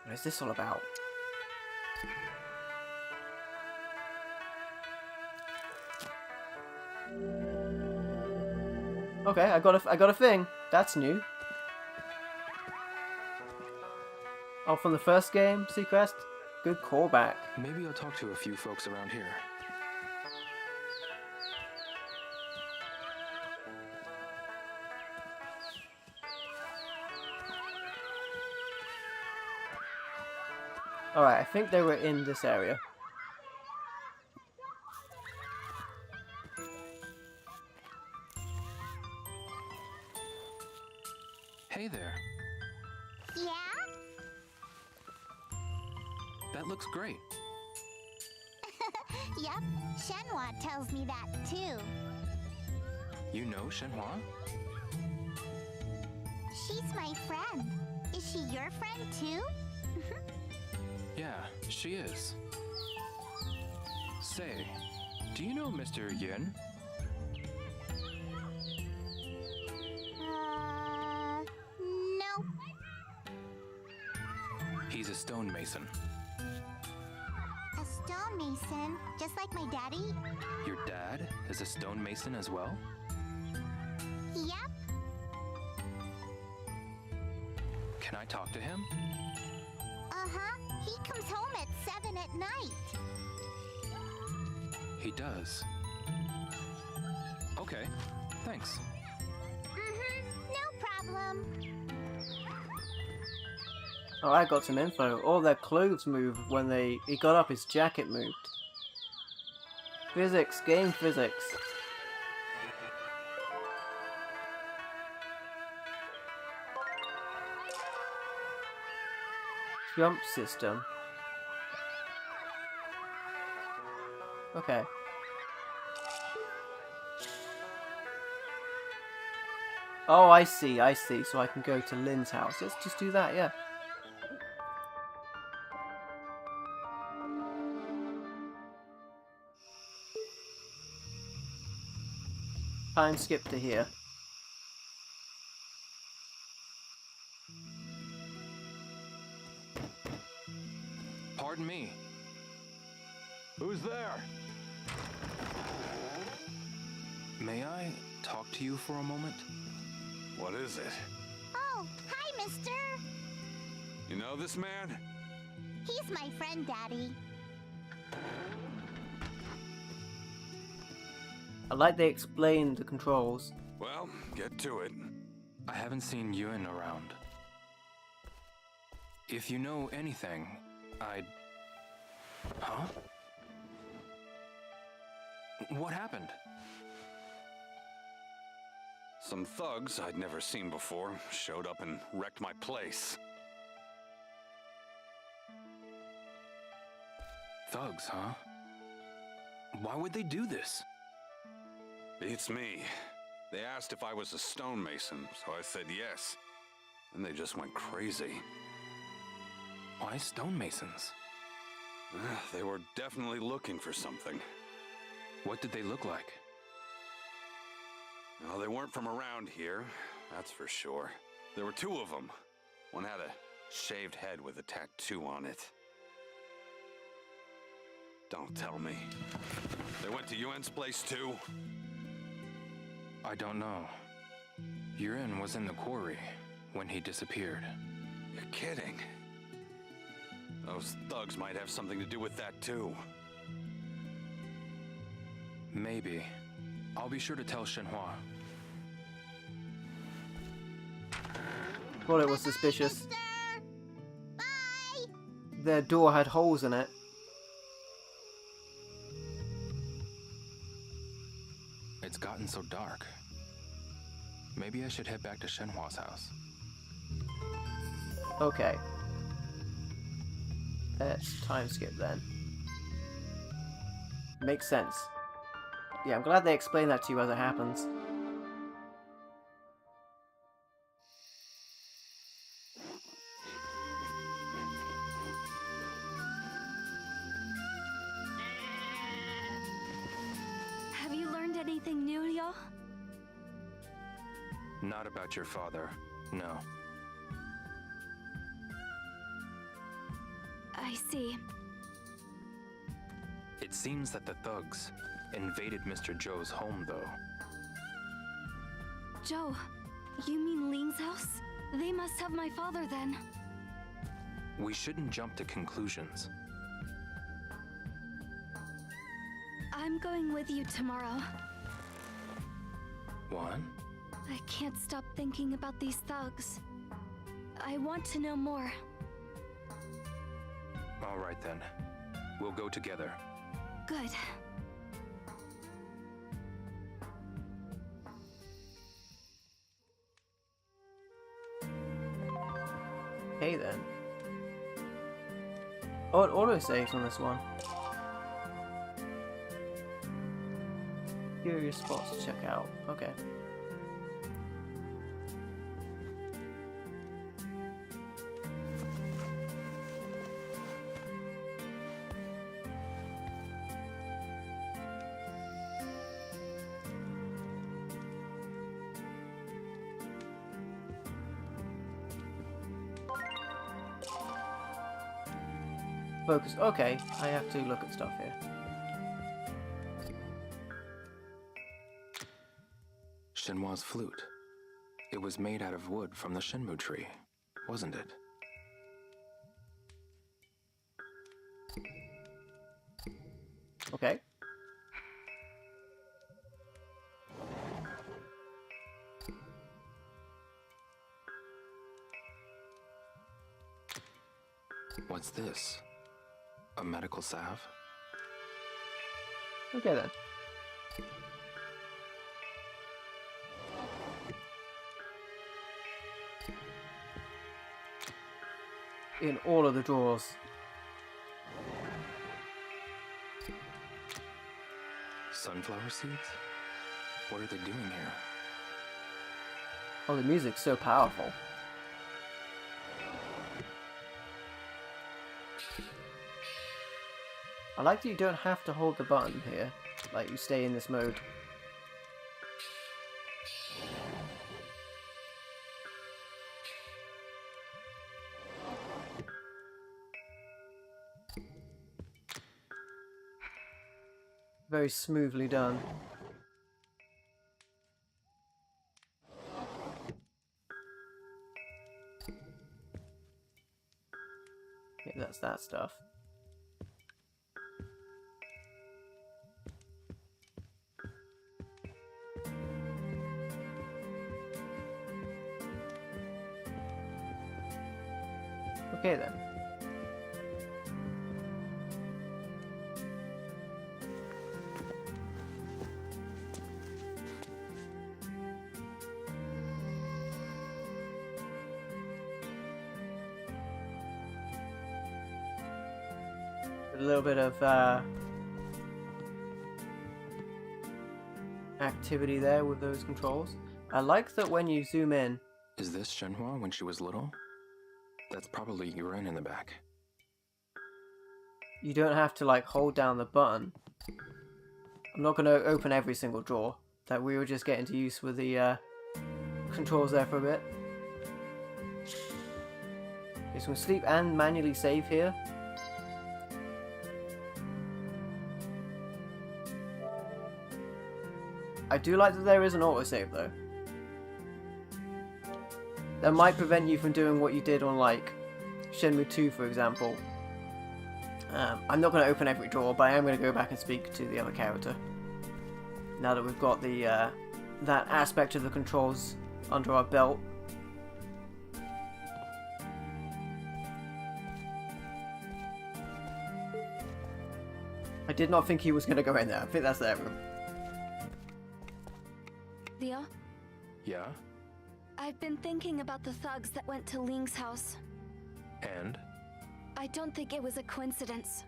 [SPEAKER 1] What is this all about? Okay, I got a thing. That's new. Oh, from the first game, Seacrest? Good callback.
[SPEAKER 4] Maybe I'll talk to a few folks around here.
[SPEAKER 1] Alright, I think they were in this area.
[SPEAKER 4] Hey there.
[SPEAKER 8] Yeah?
[SPEAKER 4] That looks great.
[SPEAKER 8] Yep, Shenhua tells me that too.
[SPEAKER 4] You know Shenhua?
[SPEAKER 8] She's my friend. Is she your friend too?
[SPEAKER 4] Yeah, she is. Say, do you know Mr. Yun?
[SPEAKER 8] No.
[SPEAKER 4] He's a stonemason.
[SPEAKER 8] A stonemason, just like my daddy?
[SPEAKER 4] Your dad is a stonemason as well?
[SPEAKER 8] Yep.
[SPEAKER 4] Can I talk to him?
[SPEAKER 8] Uh-huh. He comes home at 7 at night.
[SPEAKER 4] He does. Okay, thanks.
[SPEAKER 8] No problem.
[SPEAKER 1] Oh, I got some info. All their clothes moved when he got up, his jacket moved. Physics, game physics. Jump system. Okay. Oh, I see. So I can go to Lynn's house. Let's just do that, yeah. Time skip to here.
[SPEAKER 4] Pardon me.
[SPEAKER 6] Who's there?
[SPEAKER 4] May I talk to you for a moment?
[SPEAKER 6] What is it?
[SPEAKER 8] Oh, hi, mister.
[SPEAKER 6] You know this man?
[SPEAKER 8] He's my friend, Daddy.
[SPEAKER 1] I like they explained the controls.
[SPEAKER 6] Well, get to it.
[SPEAKER 4] I haven't seen Yun around. If you know anything, I'd... Huh? What happened?
[SPEAKER 6] Some thugs I'd never seen before showed up and wrecked my place.
[SPEAKER 4] Thugs, huh? Why would they do this?
[SPEAKER 6] Beats me. They asked if I was a stonemason, so I said yes. And they just went crazy.
[SPEAKER 4] Why stonemasons?
[SPEAKER 6] They were definitely looking for something.
[SPEAKER 4] What did they look like?
[SPEAKER 6] Well, they weren't from around here, that's for sure. There were two of them. One had a shaved head with a tattoo on it. Don't tell me. They went to Yuen's place too?
[SPEAKER 4] I don't know. Yun was in the quarry when he disappeared.
[SPEAKER 6] You're kidding. Those thugs might have something to do with that too.
[SPEAKER 4] Maybe. I'll be sure to tell Shenhua.
[SPEAKER 1] Thought it was suspicious.
[SPEAKER 8] Monster! Bye!
[SPEAKER 1] Their door had holes in it.
[SPEAKER 4] It's gotten so dark. Maybe I should head back to Shenhua's house.
[SPEAKER 1] Okay. Let's time skip then. Makes sense. Yeah, I'm glad they explained that to you as it happens.
[SPEAKER 2] Have you learned anything new, Ryo?
[SPEAKER 4] Not about your father, no.
[SPEAKER 2] I see.
[SPEAKER 4] It seems that the thugs invaded Mr. Joe's home, though.
[SPEAKER 2] Joe, you mean Lean's house? They must have my father then.
[SPEAKER 4] We shouldn't jump to conclusions.
[SPEAKER 2] I'm going with you tomorrow.
[SPEAKER 4] What?
[SPEAKER 2] I can't stop thinking about these thugs. I want to know more.
[SPEAKER 4] All right then. We'll go together.
[SPEAKER 2] Good.
[SPEAKER 1] Hey then. Oh, it autosaves on this one. Curious spots to check out. Okay. Focus. Okay, I have to look at stuff here.
[SPEAKER 4] Shenhua's flute. It was made out of wood from the Shenmue tree, wasn't it?
[SPEAKER 1] Okay.
[SPEAKER 4] What's this? A medical salve?
[SPEAKER 1] Okay then. In all of the drawers.
[SPEAKER 4] Sunflower seeds? What are they doing here?
[SPEAKER 1] Oh, the music's so powerful. I like that you don't have to hold the button here. Like, you stay in this mode. Very smoothly done. Okay, that's that stuff. Okay then. A little bit of activity there with those controls. I like that when you zoom in.
[SPEAKER 4] Is this Shenhua when she was little? That's probably urine in the back.
[SPEAKER 1] You don't have to like hold down the button. I'm not going to open every single drawer. That we were just getting to use with the controls there for a bit. Okay, so we can sleep and manually save here. I do like that there is an autosave though. That might prevent you from doing what you did on like Shenmue 2 for example. I'm not going to open every drawer, but I am going to go back and speak to the other character. Now that we've got the that aspect of the controls under our belt. I did not think he was going to go in there. I think that's their room.
[SPEAKER 2] Leo,
[SPEAKER 4] Yeah?
[SPEAKER 2] I've been thinking about the thugs that went to Ling's house.
[SPEAKER 4] And?
[SPEAKER 2] I don't think it was a coincidence.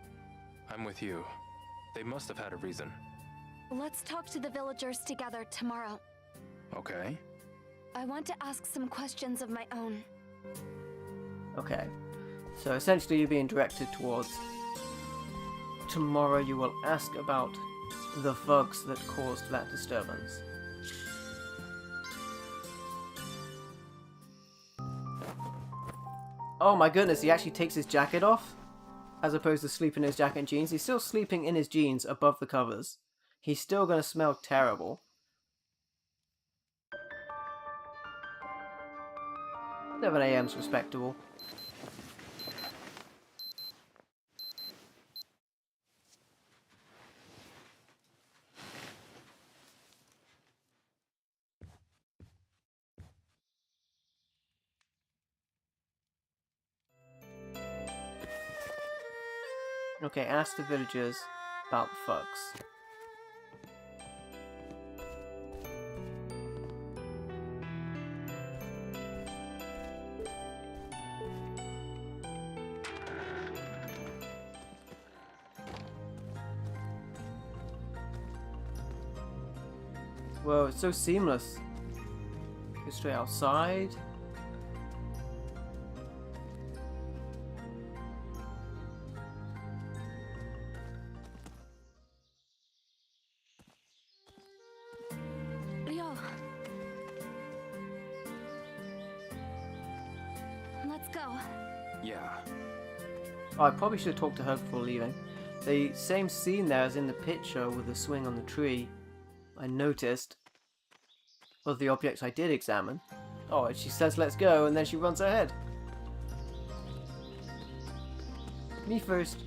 [SPEAKER 4] I'm with you. They must have had a reason.
[SPEAKER 2] Let's talk to the villagers together tomorrow.
[SPEAKER 4] Okay.
[SPEAKER 2] I want to ask some questions of my own.
[SPEAKER 1] Okay. So essentially you're being directed towards... Tomorrow you will ask about the thugs that caused that disturbance. Oh my goodness, he actually takes his jacket off? As opposed to sleeping in his jacket and jeans. He's still sleeping in his jeans above the covers. He's still gonna smell terrible. 7 AM's respectable. Okay, ask the villagers about the thugs. Whoa, it's so seamless. Go straight outside.
[SPEAKER 2] Leo. Let's go.
[SPEAKER 4] Yeah.
[SPEAKER 1] Oh, I probably should have talked to her before leaving. The same scene there as in the picture with the swing on the tree, I noticed, of the objects I did examine. Oh, and she says let's go, and then she runs ahead. Me first.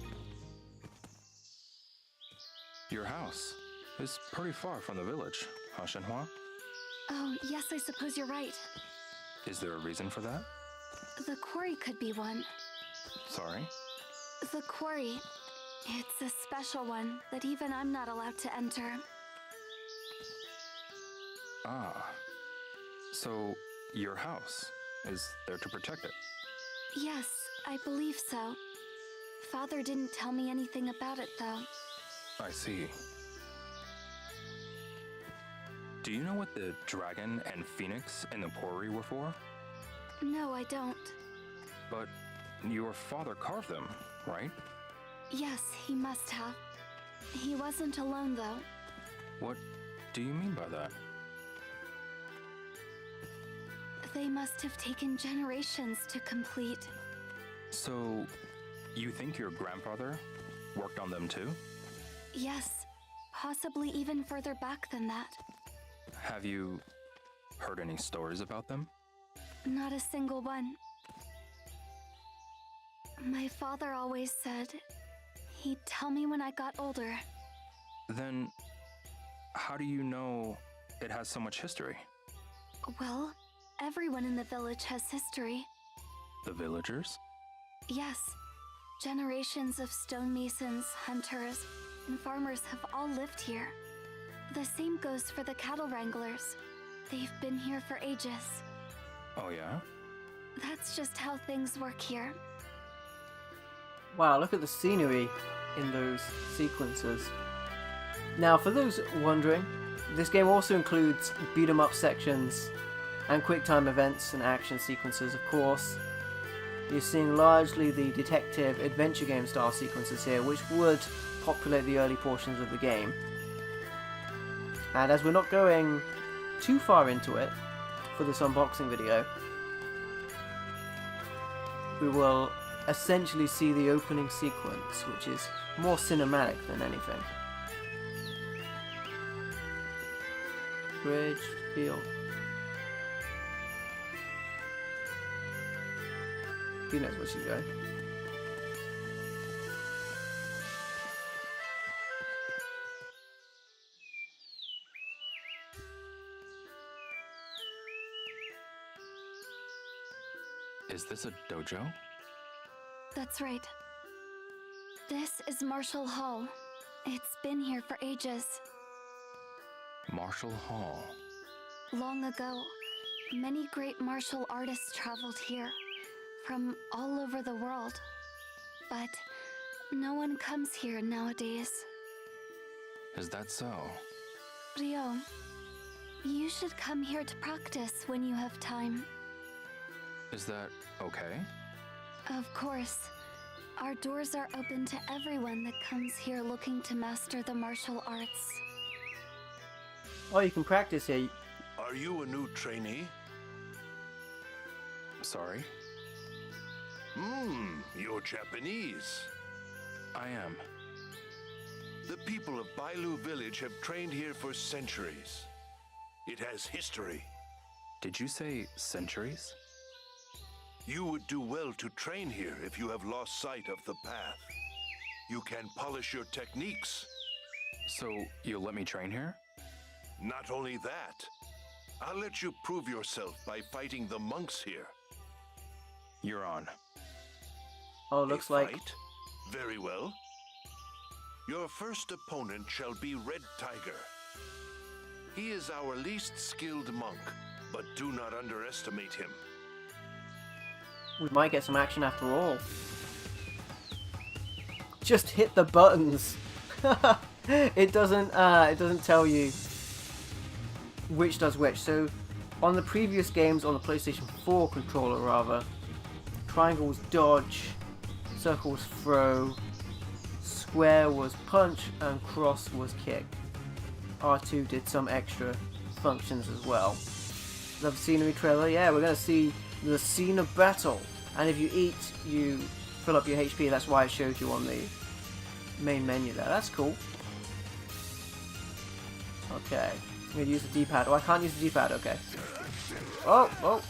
[SPEAKER 4] Your house is pretty far from the village, huh, Shenhua?
[SPEAKER 2] Oh, yes, I suppose you're right.
[SPEAKER 4] Is there a reason for that?
[SPEAKER 2] The quarry could be one.
[SPEAKER 4] Sorry?
[SPEAKER 2] The quarry. It's a special one that even I'm not allowed to enter.
[SPEAKER 4] Ah. So, your house is there to protect it?
[SPEAKER 2] Yes, I believe so. Father didn't tell me anything about it, though.
[SPEAKER 4] I see. Do you know what the dragon and phoenix in the quarry were for?
[SPEAKER 2] No, I don't.
[SPEAKER 4] But your father carved them, right?
[SPEAKER 2] Yes, he must have. He wasn't alone, though.
[SPEAKER 4] What do you mean by that?
[SPEAKER 2] They must have taken generations to complete.
[SPEAKER 4] So, you think your grandfather worked on them too?
[SPEAKER 2] Yes, possibly even further back than that.
[SPEAKER 4] Have you heard any stories about them?
[SPEAKER 2] Not a single one. My father always said he'd tell me when I got older.
[SPEAKER 4] Then, how do you know it has so much history?
[SPEAKER 2] Well, everyone in the village has history.
[SPEAKER 4] The villagers?
[SPEAKER 2] Yes. Generations of stonemasons, hunters, and farmers have all lived here. The same goes for the cattle wranglers. They've been here for ages.
[SPEAKER 4] Oh yeah?
[SPEAKER 2] That's just how things work here.
[SPEAKER 1] Wow, look at the scenery in those sequences. Now, for those wondering, this game also includes beat-em-up sections and quick-time events and action sequences, of course. You're seeing largely the detective adventure game style sequences here, which would populate the early portions of the game. And as we're not going too far into it for this unboxing video, we will essentially see the opening sequence, which is more cinematic than anything. Bridge, field. Who knows where she's going?
[SPEAKER 4] Is this a dojo?
[SPEAKER 2] That's right. This is Marshall Hall, It's been here for ages.
[SPEAKER 4] Martial Hall.
[SPEAKER 2] Long ago, many great martial artists traveled here, from all over the world. But no one comes here nowadays.
[SPEAKER 4] Is that so?
[SPEAKER 2] Ryo, you should come here to practice when you have time.
[SPEAKER 4] Is that okay?
[SPEAKER 2] Of course. Our doors are open to everyone that comes here looking to master the martial arts.
[SPEAKER 1] Oh, you can practice here.
[SPEAKER 3] Are you a new trainee?
[SPEAKER 4] Sorry?
[SPEAKER 3] You're Japanese.
[SPEAKER 4] I am.
[SPEAKER 3] The people of Bailu village have trained here for centuries. It has history.
[SPEAKER 4] Did you say centuries?
[SPEAKER 3] You would do well to train here if you have lost sight of the path. You can polish your techniques.
[SPEAKER 4] So, you'll let me train here?
[SPEAKER 3] Not only that, I'll let you prove yourself by fighting the monks here.
[SPEAKER 4] You're on.
[SPEAKER 1] Oh, looks
[SPEAKER 3] A
[SPEAKER 1] like...
[SPEAKER 3] fight? Very well. Your first opponent shall be Red Tiger. He is our least skilled monk, but do not underestimate him.
[SPEAKER 1] We might get some action after all. Just hit the buttons. It doesn't tell you which does which. So on the previous games, on the PlayStation 4 controller rather, triangle was dodge, circle was throw, square was punch, and cross was kick. R2 did some extra functions as well. Love scenery trailer. Yeah, we're gonna see the scene of battle, and if you eat, you fill up your HP. That's why it showed you on the main menu there. That's cool. Okay, I'm gonna use the D-pad. Oh, I can't use the D-pad. Okay. Oh, oh.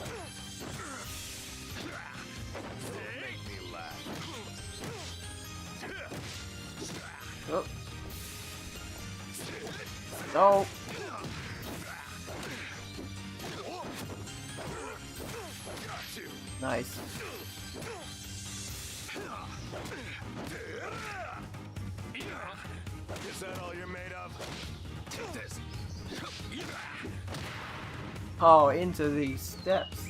[SPEAKER 1] Oh. No. Nice.
[SPEAKER 6] Is that all you're made of? Take this.
[SPEAKER 1] Oh, into these steps.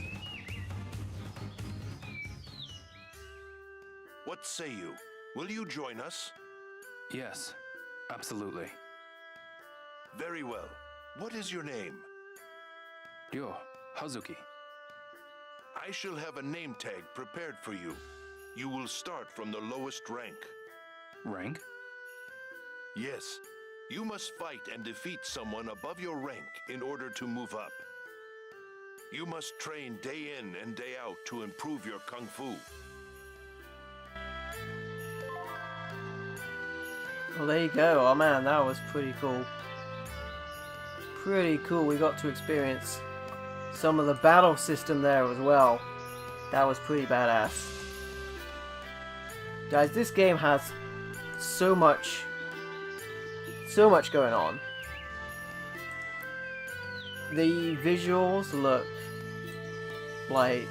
[SPEAKER 3] What say you? Will you join us?
[SPEAKER 4] Yes, absolutely.
[SPEAKER 3] Very well. What is your name?
[SPEAKER 4] Ryo, Hazuki.
[SPEAKER 3] I shall have a name tag prepared for you. You will start from the lowest rank.
[SPEAKER 4] Rank?
[SPEAKER 3] Yes. You must fight and defeat someone above your rank in order to move up. You must train day in and day out to improve your kung fu.
[SPEAKER 1] Well, there you go. Oh man, that was pretty cool. Pretty cool. We got to experience some of the battle system there as well. That was pretty badass. Guys, this game has so much going on. The visuals look like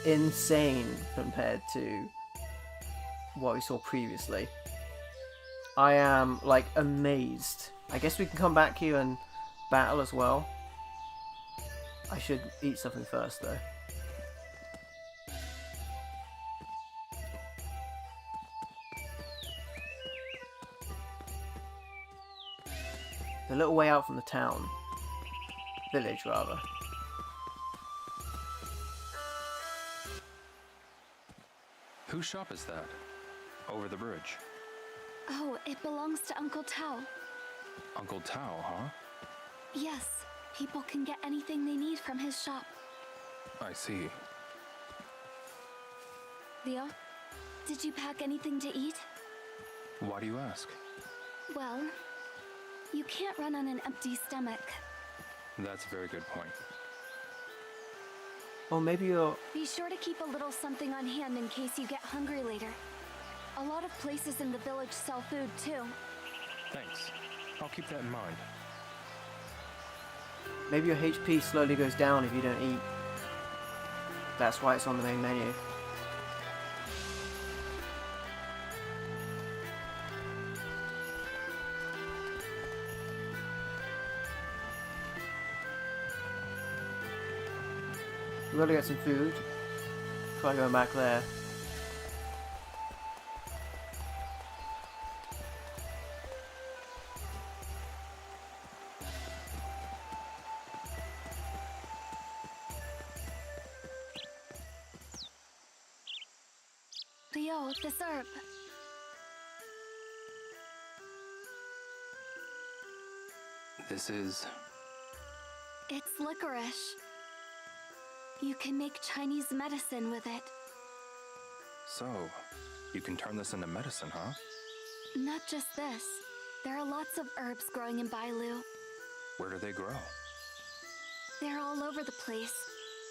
[SPEAKER 1] insane compared to what we saw previously. I am like amazed. I guess we can come back here and battle as well. I should eat something first though. A little way out from the town. Village, rather.
[SPEAKER 4] Whose shop is that? Over the bridge.
[SPEAKER 2] Oh, it belongs to Uncle Tao.
[SPEAKER 4] Uncle Tao, huh?
[SPEAKER 2] Yes, people can get anything they need from his shop.
[SPEAKER 4] I see.
[SPEAKER 2] Leo, did you pack anything to eat?
[SPEAKER 4] Why do you ask?
[SPEAKER 2] Well, you can't run on an empty stomach.
[SPEAKER 4] That's a very good point.
[SPEAKER 1] Or maybe you're...
[SPEAKER 2] Be sure to keep a little something on hand in case you get hungry later. A lot of places in the village sell food too.
[SPEAKER 4] Thanks. I'll keep that in mind.
[SPEAKER 1] Maybe your HP slowly goes down if you don't eat. That's why it's on the main menu. We gotta get some food. Try going back there.
[SPEAKER 2] Leo, this herb.
[SPEAKER 4] This is...
[SPEAKER 2] It's licorice. You can make Chinese medicine with it.
[SPEAKER 4] So, you can turn this into medicine, huh?
[SPEAKER 2] Not just this. There are lots of herbs growing in Bailu.
[SPEAKER 4] Where do they grow?
[SPEAKER 2] They're all over the place,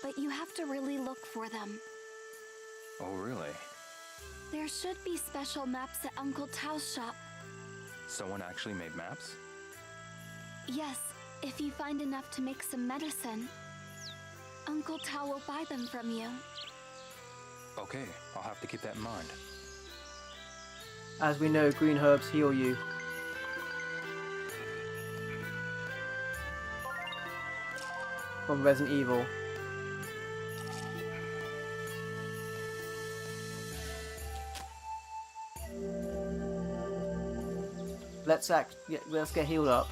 [SPEAKER 2] but you have to really look for them.
[SPEAKER 4] Oh, really?
[SPEAKER 2] There should be special maps at Uncle Tao's shop.
[SPEAKER 4] Someone actually made maps?
[SPEAKER 2] Yes, if you find enough to make some medicine. Uncle Tao will buy them from you.
[SPEAKER 4] Okay, I'll have to keep that in mind.
[SPEAKER 1] As we know, green herbs heal you. From Resident Evil. Let's get healed up.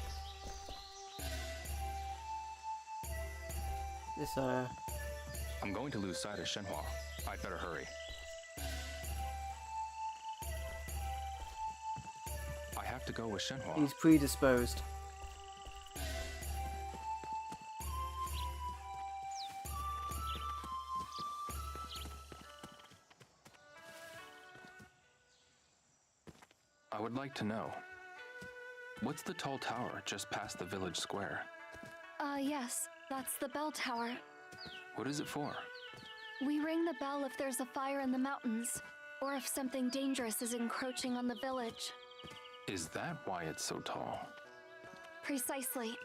[SPEAKER 1] This
[SPEAKER 4] I'm going to lose sight of Shenhua. I'd better hurry. I have to go with Shenhua.
[SPEAKER 1] He's predisposed.
[SPEAKER 4] I would like to know, what's the tall tower just past the village square?
[SPEAKER 2] Yes, that's the bell tower.
[SPEAKER 4] What is it for?
[SPEAKER 2] We ring the bell if there's a fire in the mountains, or if something dangerous is encroaching on the village.
[SPEAKER 4] Is that why it's so tall?
[SPEAKER 2] Precisely.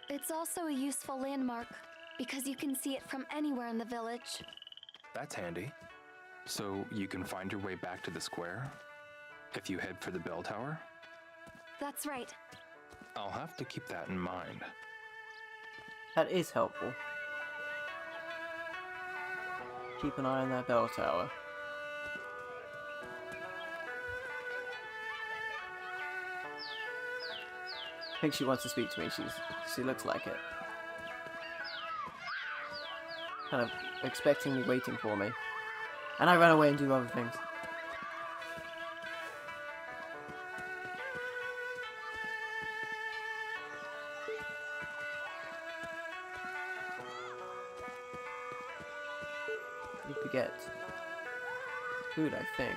[SPEAKER 2] It's also a useful landmark, because you can see it from anywhere in the village.
[SPEAKER 4] That's handy. So you can find your way back to the square if you head for the bell tower?
[SPEAKER 2] That's right.
[SPEAKER 4] I'll have to keep that in mind.
[SPEAKER 1] That is helpful. Keep an eye on that bell tower. I think she wants to speak to me. She looks like it. Kind of expectingly waiting for me. And I ran away and do other things. You forget food, I think.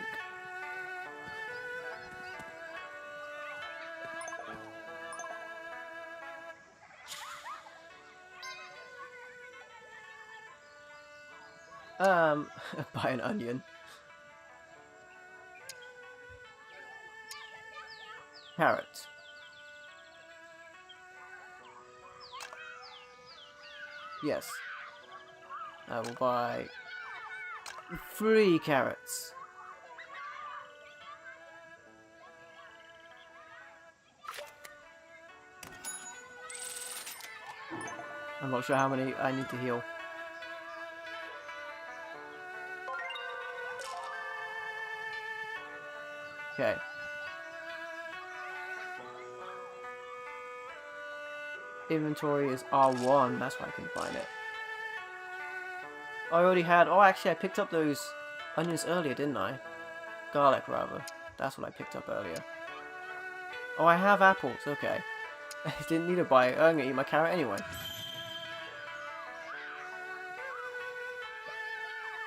[SPEAKER 1] Buy an onion. Carrot. Yes. I will buy 3 carrots. I'm not sure how many I need to heal. Okay. Inventory is R1, that's why I couldn't find it. I already had... Oh, actually, I picked up those onions earlier, didn't I? Garlic, rather. That's what I picked up earlier. Oh, I have apples, okay. I didn't need to buy it. I'm gonna eat my carrot anyway.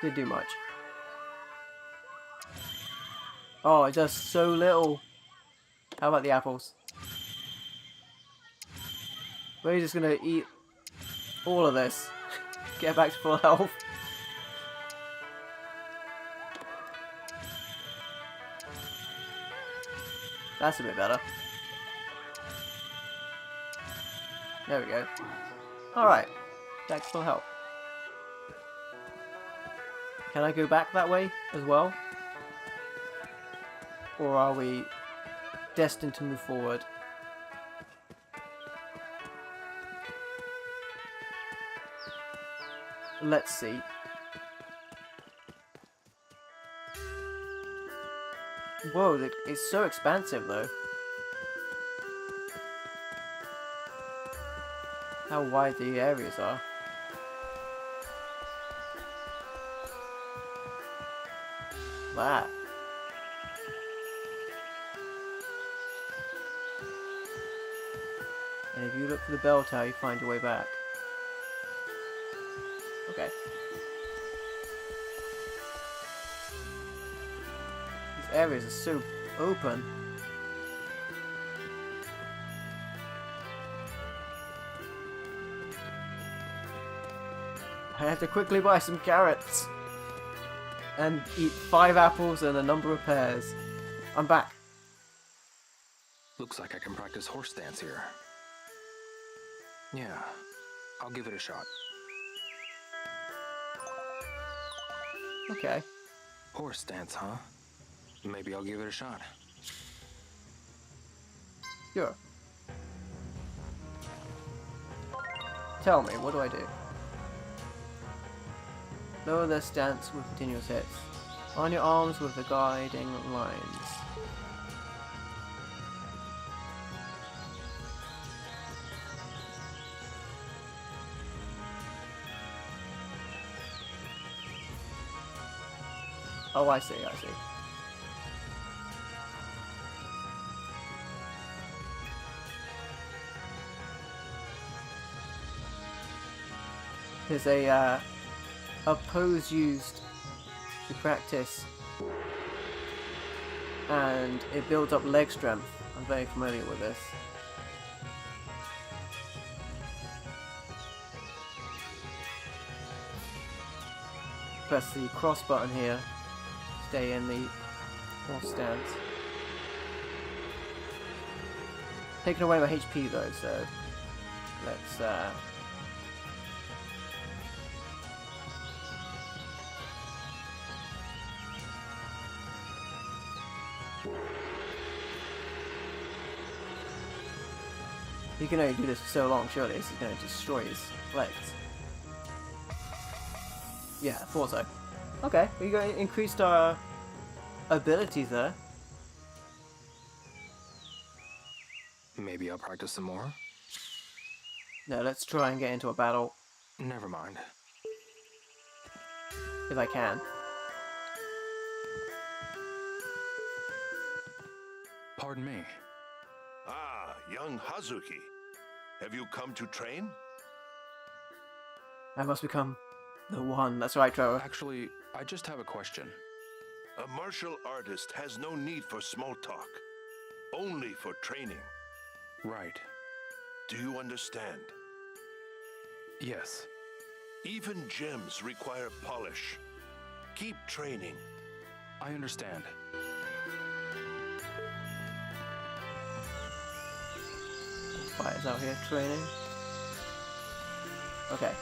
[SPEAKER 1] Didn't do much. Oh, it does so little. How about the apples? We're just gonna eat all of this. Get back to full health. That's a bit better. There we go. Alright. Back to full health. Can I go back that way as well? Or are we destined to move forward? let's see. Whoa, it's so expansive though. How wide the areas are. That. And if you look for the bell tower, you find your way back. Okay. These areas are so open. I have to quickly buy some carrots. And eat 5 apples and a number of pears. I'm back.
[SPEAKER 4] Looks like I can practice horse dance here. Yeah, I'll give it a shot.
[SPEAKER 1] Okay.
[SPEAKER 4] Horse dance, huh? Maybe I'll give it a shot.
[SPEAKER 1] Sure. Tell me, what do I do? Lower their stance with continuous hits. On your arms with the guiding lines. Oh, I see, I see. There's a pose used to practice, and it builds up leg strength. I'm very familiar with this. Press the cross button here, stay in the horse stance. Taking away my HP though, so let's he can only do this for so long, surely. This is going to destroy his legs. Yeah, I thought so. Okay, we got increased our abilities there.
[SPEAKER 4] Maybe I'll practice some more?
[SPEAKER 1] No, let's try and get into a battle.
[SPEAKER 4] Never mind.
[SPEAKER 1] If I can.
[SPEAKER 4] Pardon me.
[SPEAKER 3] Ah, young Hazuki. Have you come to train?
[SPEAKER 1] I must become the one. That's right, Trevor.
[SPEAKER 4] Actually, I just have a question.
[SPEAKER 3] A martial artist has no need for small talk. Only for training.
[SPEAKER 4] Right.
[SPEAKER 3] Do you understand?
[SPEAKER 4] Yes.
[SPEAKER 3] Even gems require polish. Keep training.
[SPEAKER 4] I understand.
[SPEAKER 1] Fighters out here training. Okay.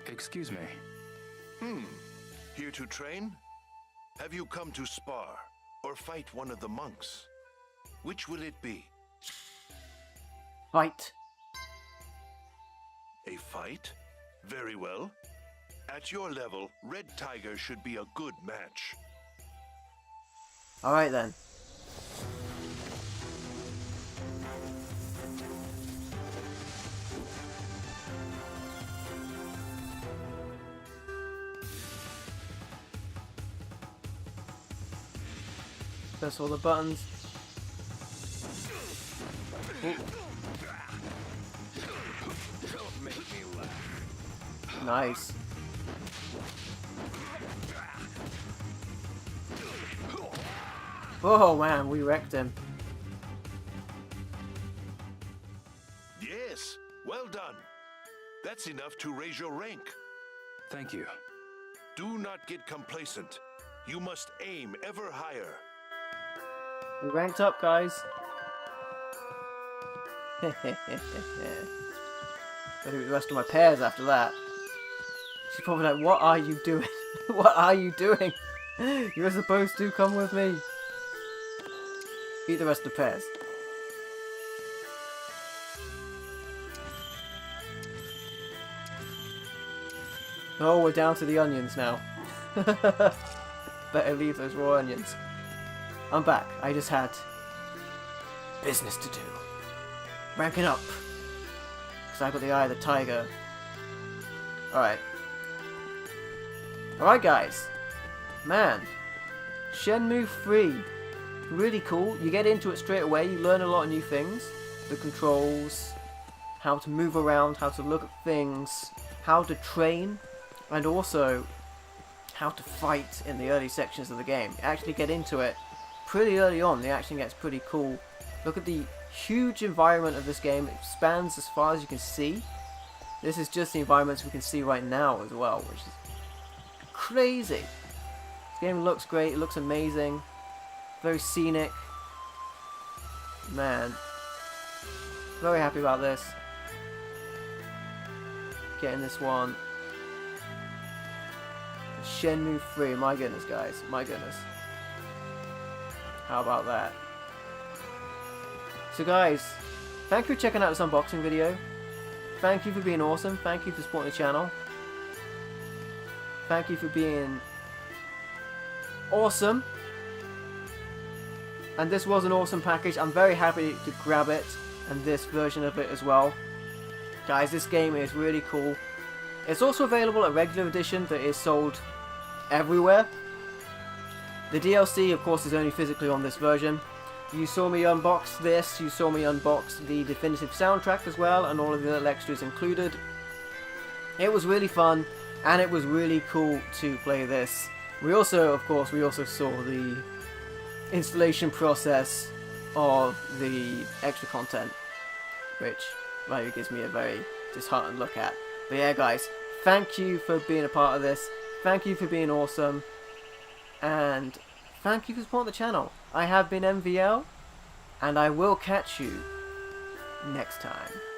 [SPEAKER 4] Excuse me.
[SPEAKER 3] Here to train? Have you come to spar or fight one of the monks? Which will it be?
[SPEAKER 1] Fight.
[SPEAKER 3] A fight? Very well. At your level, Red Tiger should be a good match.
[SPEAKER 1] Alright then. Press all the buttons. Ooh. Nice. Oh man, we wrecked him.
[SPEAKER 3] Yes, well done. That's enough to raise your rank.
[SPEAKER 4] Thank you.
[SPEAKER 3] Do not get complacent. You must aim ever higher.
[SPEAKER 1] We ranked up, guys. Gotta do the rest of my pairs after that. She's probably like, what are you doing? What are you doing? You're supposed to come with me. Eat the rest of the pears. Oh, we're down to the onions now. Better leave those raw onions. I'm back. I just had business to do. Ranking up. Because I got the eye of the tiger. Alright. Alright, guys. Man. Shenmue 3. Really cool. You get into it straight away. You learn a lot of new things. The controls. How to move around. How to look at things. How to train. And also how to fight in the early sections of the game. You actually get into it pretty early on. The action gets pretty cool. Look at the huge environment of this game. It spans as far as you can see. This is just the environments we can see right now as well, which is crazy. This game looks great. It looks amazing. Very scenic. Man. Very happy about this. Getting this one. Shenmue 3, my goodness, guys, my goodness. How about that? So guys, thank you for checking out this unboxing video. Thank you for being awesome. Thank you for supporting the channel. Thank you for being awesome. And this was an awesome package. I'm very happy to grab it, and this version of it as well. Guys, this game is really cool. It's also available at regular edition that is sold everywhere. The DLC, of course, is only physically on this version. You saw me unbox this, you saw me unbox the definitive soundtrack as well, and all of the little extras included. It was really fun, and it was really cool to play this. We also, of course, saw the installation process of the extra content, which really gives me a very disheartened look at. But yeah, guys, thank you for being a part of this. Thank you for being awesome. And thank you for supporting the channel. I have been MVL, and I will catch you next time.